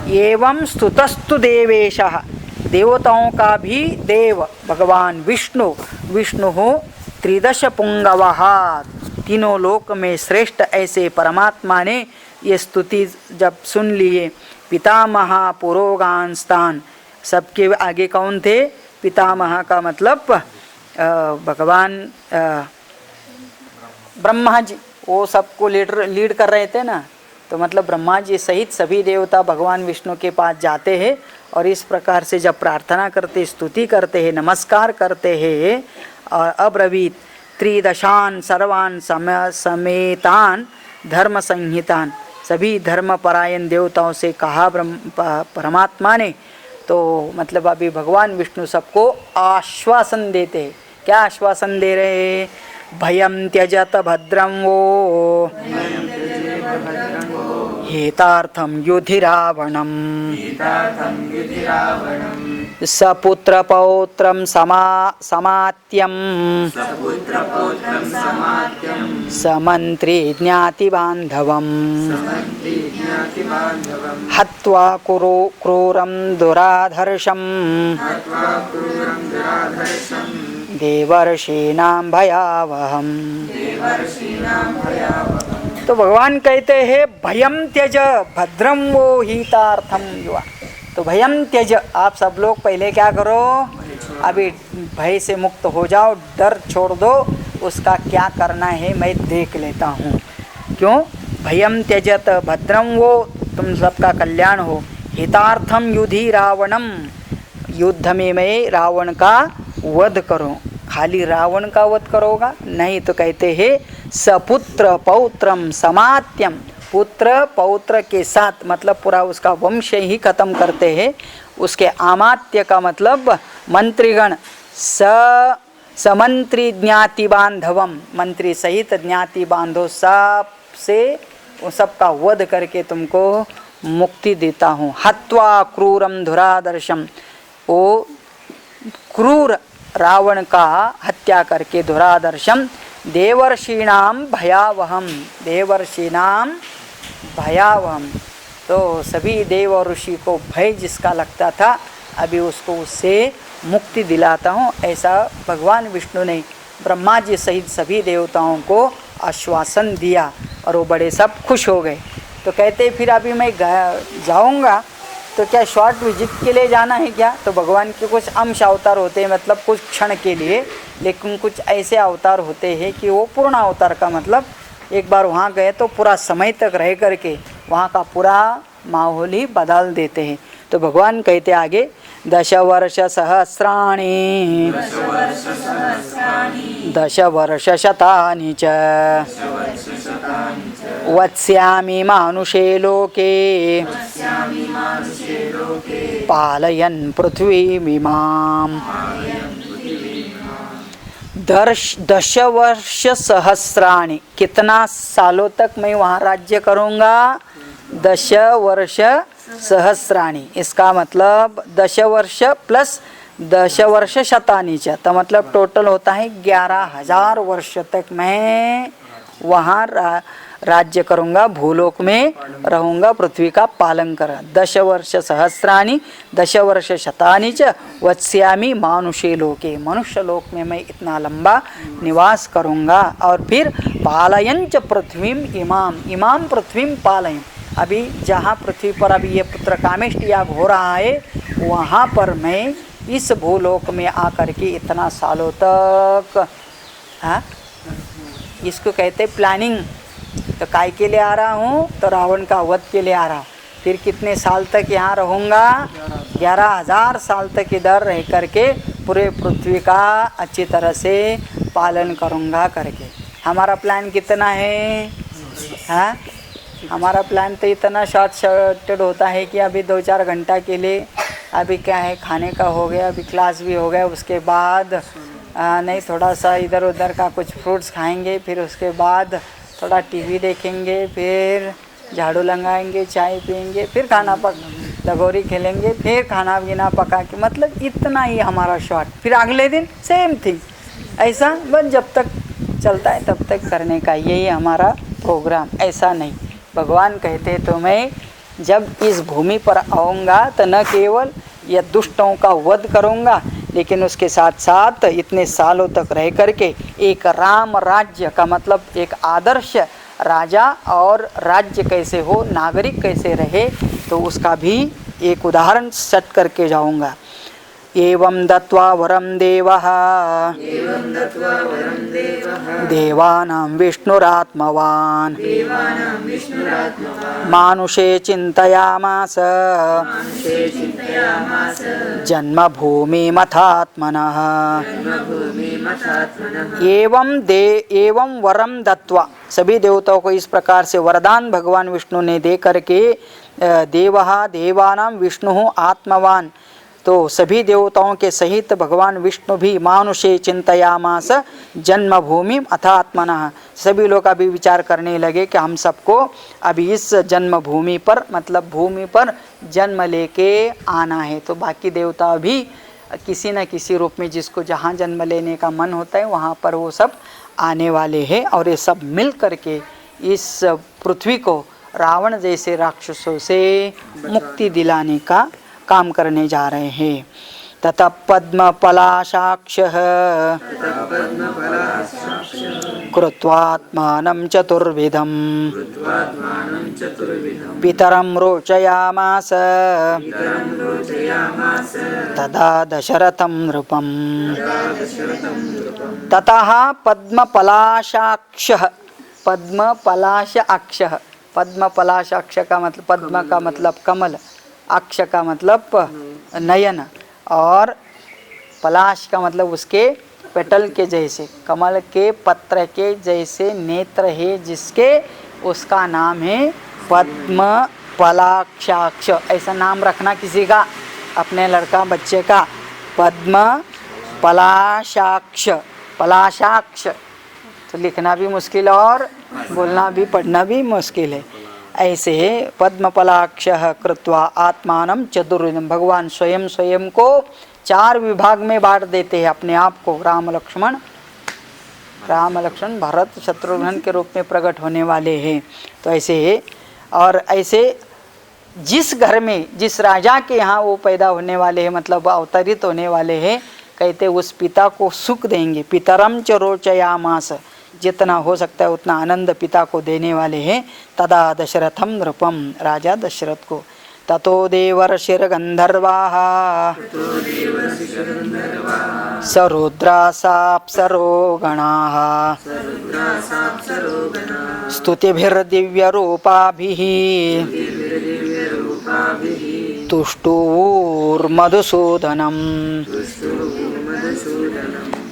एवं स्तुतस्तु देवेशः, देवताओं का भी देव भगवान विष्णु, विष्णु हो त्रिदश पुंगवः, तीनों लोक में श्रेष्ठ ऐसे परमात्मा ने ये स्तुति जब सुन लिए। पितामह पुरोगांस्तान, सबके आगे कौन थे? पितामह का मतलब भगवान ब्रह्मा जी, वो सबको लीड कर रहे थे ना। तो मतलब ब्रह्मा जी सहित सभी देवता भगवान विष्णु के पास जाते हैं और इस प्रकार से जब प्रार्थना करते, स्तुति करते हैं, नमस्कार करते हैं। और अब्रवीत त्रिदशान सर्वान समेतान धर्म संहितान, सभी धर्मपरायण देवताओं से कहा परमात्मा ने। तो मतलब अभी भगवान विष्णु सबको आश्वासन देते हैं। क्या आश्वासन दे रहे हैं? भयं त्यजत भद्रं वो हेतार्थं युधि रावणं सपुत्र पौत्रं समात्यं समन्त्री ज्ञाति बांधवं हत्वा क्रूरं दुराधर्षं देवर्षीणां भयावहम्। तो भगवान कहते हैं भयम त्यज भद्रम वो हितार्थम युवा। तो भयम त्यज, आप सब लोग पहले क्या करो? अभी भय से मुक्त हो जाओ, डर छोड़ दो। उसका क्या करना है मैं देख लेता हूँ। क्यों? भयम त्यजत भद्रम वो, तुम सबका कल्याण हो। हितार्थम युधि रावणम, युद्ध में मैं रावण का वध करो। खाली रावण का वध करोगा? नहीं। तो कहते हैं सपुत्र पौत्रम समात्यम, पुत्र पौत्र के साथ, मतलब पूरा उसका वंश ही खत्म करते हैं। उसके आमात्य का मतलब मंत्रीगण, समंत्री ज्ञाति बांधवम, मंत्री सहित ज्ञाति बांधो, सब से सबका वध करके तुमको मुक्ति देता हूँ। हत्वा क्रूरम धुरादर्शम, वो क्रूर रावण का हत्या करके धुरादर्शम देवर्षीणाम भयावहम, देवर्षीणाम भयावहम। तो सभी देव और ऋषि को भय जिसका लगता था, अभी उसको उससे मुक्ति दिलाता हूँ। ऐसा भगवान विष्णु ने ब्रह्मा जी सहित सभी देवताओं को आश्वासन दिया और वो बड़े सब खुश हो गए। तो कहते फिर अभी मैं जाऊँगा, तो क्या शॉर्ट विजिट के लिए जाना है क्या? तो भगवान के कुछ अंश अवतार होते हैं, मतलब कुछ क्षण के लिए, लेकिन कुछ ऐसे अवतार होते हैं कि वो पूर्ण अवतार का मतलब एक बार वहाँ गए तो पूरा समय तक रह करके वहाँ का पूरा माहौल ही बदल देते हैं। तो भगवान कहते आगे दश वर्ष सहस्राणि दश वर्ष शतानि च वत्स्यामि मानुषे लोके पालयन् पृथ्वीमिमाम्। दश वर्ष सहस्राणि, कितना सालों तक मैं वहाँ राज्य करूँगा? 10 वर्ष सहस्राणि, इसका मतलब 10 वर्ष प्लस 10 वर्ष शतानि च, तो मतलब टोटल होता है 11,000 वर्ष तक मैं वहाँ राज्य करूँगा, भूलोक में रहूँगा, पृथ्वी का पालन कर। 10 वर्ष सहस्राणि 10 वर्ष शतानि च वत्स्यामि मानुषे लोके, मनुष्य लोक में मैं इतना लंबा निवास करूँगा। और फिर पालयंच पृथ्वीम इमाम, इमाम पृथ्वीम पालयं, अभी जहाँ पृथ्वी पर अभी ये पुत्र कामेष्ट याग हो रहा है, वहाँ पर मैं इस भूलोक में आकर के इतना सालों तक, हाँ इसको कहते प्लानिंग। तो काय के लिए आ रहा हूँ? तो रावण का वध के लिए आ रहा। फिर कितने साल तक यहाँ रहूँगा? 11,000 साल तक इधर रह करके पूरे पृथ्वी का अच्छी तरह से पालन करूँगा करके। हमारा प्लान कितना है? हाँ, हमारा प्लान तो इतना शॉर्टेड होता है कि अभी 2-4 घंटा के लिए, अभी क्या है, खाने का हो गया, अभी क्लास भी हो गया, उसके बाद नहीं थोड़ा सा इधर उधर का कुछ फ्रूट्स खाएंगे, फिर उसके बाद थोड़ा टीवी देखेंगे, फिर झाड़ू लगाएंगे, चाय पिएंगे, फिर खाना लगोरी खेलेंगे, फिर खाना पीना पका के, मतलब इतना ही हमारा शॉर्ट। फिर अगले दिन सेम थिंग, ऐसा बस जब तक चलता है तब तक करने का, यही हमारा प्रोग्राम। ऐसा नहीं, भगवान कहते तो मैं जब इस भूमि पर आऊँगा तो न केवल यह दुष्टों का वध करूँगा, लेकिन उसके साथ साथ इतने सालों तक रह करके एक राम राज्य का, मतलब एक आदर्श राजा और राज्य कैसे हो, नागरिक कैसे रहे, तो उसका भी एक उदाहरण सेट करके जाऊँगा। एवं दत्वा वरम देवः देवानां विष्णुरात्मवान् मानुषे चिन्तयामास जन्मभूमिमथात्मनः। एवं वरम दत्वा, सभी देवताओं को इस प्रकार से वरदान भगवान विष्णु ने दे करके, देवः देवानां विष्णु आत्मवान, तो सभी देवताओं के सहित भगवान विष्णु भी मानुषे चिंतयामास जन्मभूमि अथात्मनः, सभी लोग अभी विचार करने लगे कि हम सबको अभी इस जन्मभूमि पर, मतलब भूमि पर जन्म लेके आना है। तो बाकी देवता भी किसी न किसी रूप में जिसको जहाँ जन्म लेने का मन होता है वहाँ पर वो सब आने वाले हैं, और ये सब मिल करके इस पृथ्वी को रावण जैसे राक्षसों से मुक्ति दिलाने का काम करने जा रहे हैं। ततः पद्मपलाशाक्षः कृत्वात्मानं चतुर्विधं पितरं रोचयामास तदा दशरथं नृपम्। ततः पद्मपलाशाक्षः, पद्मपलाशाक्षः, पद्मपलाशाक्ष का मतलब, पद्म का मतलब कमल, अक्ष का मतलब नयन, और पलाश का मतलब उसके पेटल के जैसे, कमल के पत्र के जैसे नेत्र है जिसके, उसका नाम है पद्म पलाक्षाक्ष। ऐसा नाम रखना किसी का, अपने लड़का बच्चे का, पद्म पलाशाक्ष, पलाशाक्ष। तो लिखना भी मुश्किल और बोलना भी पढ़ना भी मुश्किल है। ऐसे पद्मपलाक्षः कृत्वा आत्मानं चतुर्विधं, भगवान स्वयं को 4 विभाग में बांट देते हैं अपने आप को। राम लक्ष्मण भरत शत्रुघ्न के रूप में प्रकट होने वाले हैं। तो ऐसे है, और ऐसे जिस घर में, जिस राजा के यहाँ वो पैदा होने वाले हैं, मतलब अवतरित होने वाले हैं, कहते उस पिता को सुख देंगे। पितरम च रोचयामास, जितना हो सकता है उतना आनंद पिता को देने वाले हैं। तदा दशरथम नृपम, राजा दशरथ को। ततो देवर्षिर्गन्धर्वाः सरुद्रासाप्सरो गणाः स्तुतिभिर्दिव्यरूपाभिः तुष्टुर्मधुसूदनम्।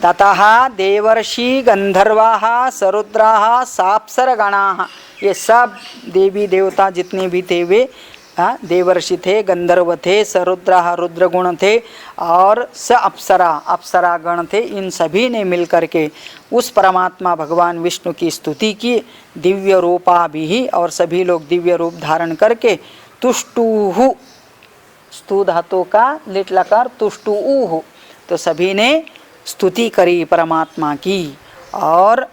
ततः देवर्षि गंधर्वाः सरुद्राः साप्सरगणाः, ये सब देवी देवता जितने भी थे वे देवर्षि थे, गंधर्व थे, सरुद्राः रुद्रगुण थे, और स अप्सरा अप्सरा गण थे। इन सभी ने मिलकर के उस परमात्मा भगवान विष्णु की स्तुति की दिव्य रूपा भी, और सभी लोग दिव्य रूप धारण करके तुष्टुः, स्तु धातु का लिट लकार तुष्टुः, तो सभी ने स्तुति करी परमात्मा की। और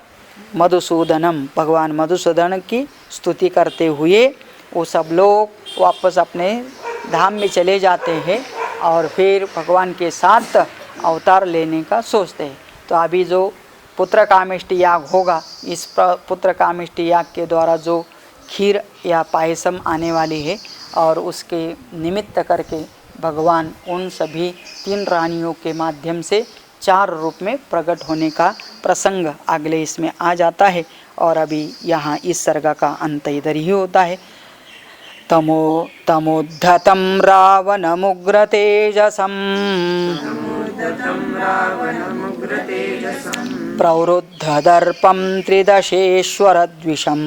मधुसूदनम, भगवान मधुसूदन की स्तुति करते हुए वो सब लोग वापस अपने धाम में चले जाते हैं और फिर भगवान के साथ अवतार लेने का सोचते हैं। तो अभी जो पुत्र कामेष्टि याग होगा, इस पुत्र कामेष्टि याग के द्वारा जो खीर या पायसम आने वाली है और उसके निमित्त करके भगवान उन सभी 3 रानियों के माध्यम से 4 रूप में प्रकट होने का प्रसंग अगले इसमें आ जाता है। और अभी यहाँ इस सर्ग का अंत इधर ही होता है। तमोद्धतं रावणमुग्र तेजसं प्रवृद्ध दर्पं त्रिदशेश्वरद्विषम्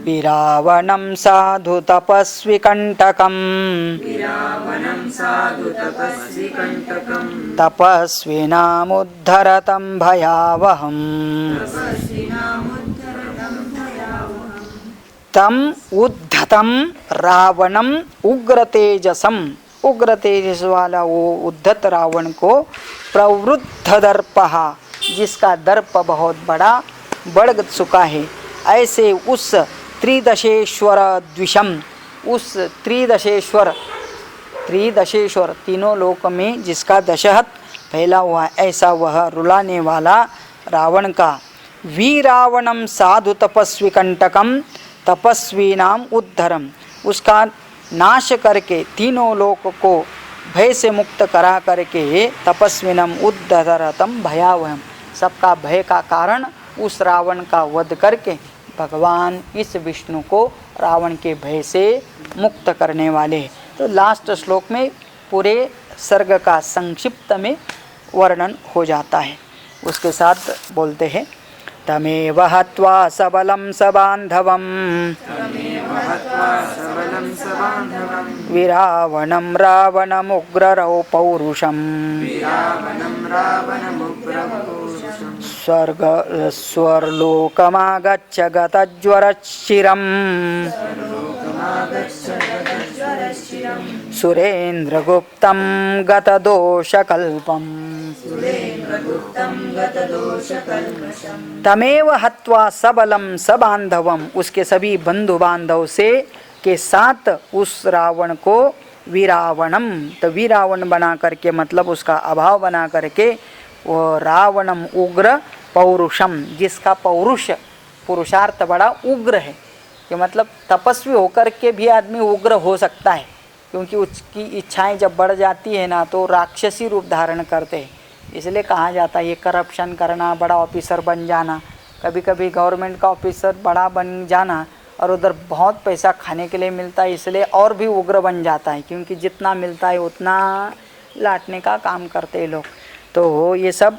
विरावणं साधु तपस्वी कंटकम् तपस्विनामुद्धरतं भयावहम् तम उद्धतम रावणम उग्र तेजसम, उग्र तेजस वाला वो उद्धत रावण को प्रवृद्ध दर्पहा, जिसका दर्प बहुत बड़ा बढ़ चुका है, ऐसे उस त्रिदशेश्वर द्विषम, उस त्रिदशेश्वर तीनों लोक में जिसका दशहत फैला हुआ, ऐसा वह रुलाने वाला रावण का वीरावणम साधु तपस्वी कंटकम तपस्वी नाम उद्धरम, उसका नाश करके तीनों लोक को भय से मुक्त करा करके तपस्विनम उद्धरतम भयावहम, सबका भय का कारण उस रावण का वध करके भगवान इस विष्णु को रावण के भय से मुक्त करने वाले। तो लास्ट श्लोक में पूरे सर्ग का संक्षिप्त में वर्णन हो जाता है। उसके साथ बोलते हैं तमेव हत्वा सबलं सबान्धवं विरावणं रावणमुग्ररौ पौरुषम् स्वर्लोकमागच्छ गतज्वरश्चिरम् सुरेन्द्रगुप्तं गतदोषकल्पम् तमेव हत्वा सबलम सबांधवम, उसके सभी बंधु बांधव से के साथ उस रावण को वीरावणम, तो वीरावण बना करके मतलब उसका अभाव बना करके वो रावणम उग्र पौरुषम, जिसका पौरुष पुरुषार्थ बड़ा उग्र है, कि मतलब तपस्वी होकर के भी आदमी उग्र हो सकता है, क्योंकि उसकी इच्छाएं जब बढ़ जाती है ना तो राक्षसी रूप धारण करते हैं। इसलिए कहा जाता है ये करप्शन करना, बड़ा ऑफिसर बन जाना, कभी कभी गवर्नमेंट का ऑफिसर बड़ा बन जाना और उधर बहुत पैसा खाने के लिए मिलता है, इसलिए और भी उग्र बन जाता है, क्योंकि जितना मिलता है उतना लाटने का काम करते हैं लोग। तो ये सब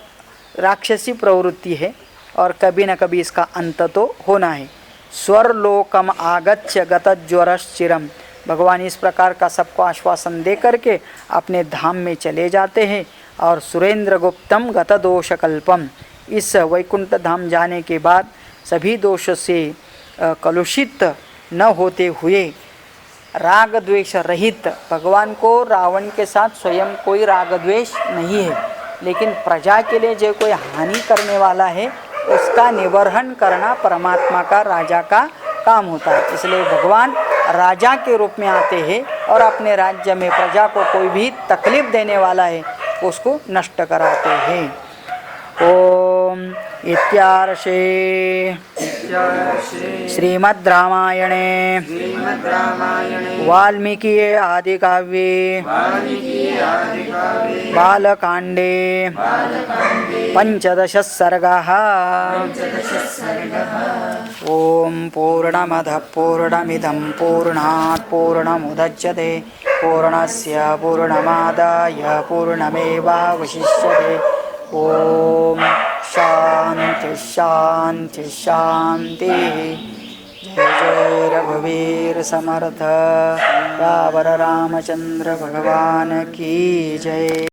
राक्षसी प्रवृत्ति है और कभी न कभी इसका अंत तो होना है। स्वर्लोकम आगच्छ गतज्वरश्चिरम, भगवान इस प्रकार का सबको आश्वासन दे करके अपने धाम में चले जाते हैं। और सुरेंद्र गुप्तम गतदोषकल्पम, इस वैकुंठ धाम जाने के बाद सभी दोष से कलुषित न होते हुए राग द्वेष रहित, भगवान को रावण के साथ स्वयं कोई राग द्वेष नहीं है, लेकिन प्रजा के लिए जो कोई हानि करने वाला है उसका निवर्हन करना परमात्मा का, राजा का काम होता है। इसलिए भगवान राजा के रूप में आते हैं और अपने राज्य में प्रजा को कोई भी तकलीफ देने वाला है उसको नष्ट कराते हैं। ओम इत्यार्षे श्रीमद् रामायणे वाल्मीकि आदिकाव्ये बालकांडे पंचदश सर्गः। ओम पूर्णमदः पूर्णमिदं पूर्णात् पूर्णमुदच्यते पूर्णस्य पूर्णमादाय पूर्णमेवावशिष्यते। ओम शांति शांति शांति। जय जय रघुवीर समर्थ, रावर रामचंद्र भगवान की जय।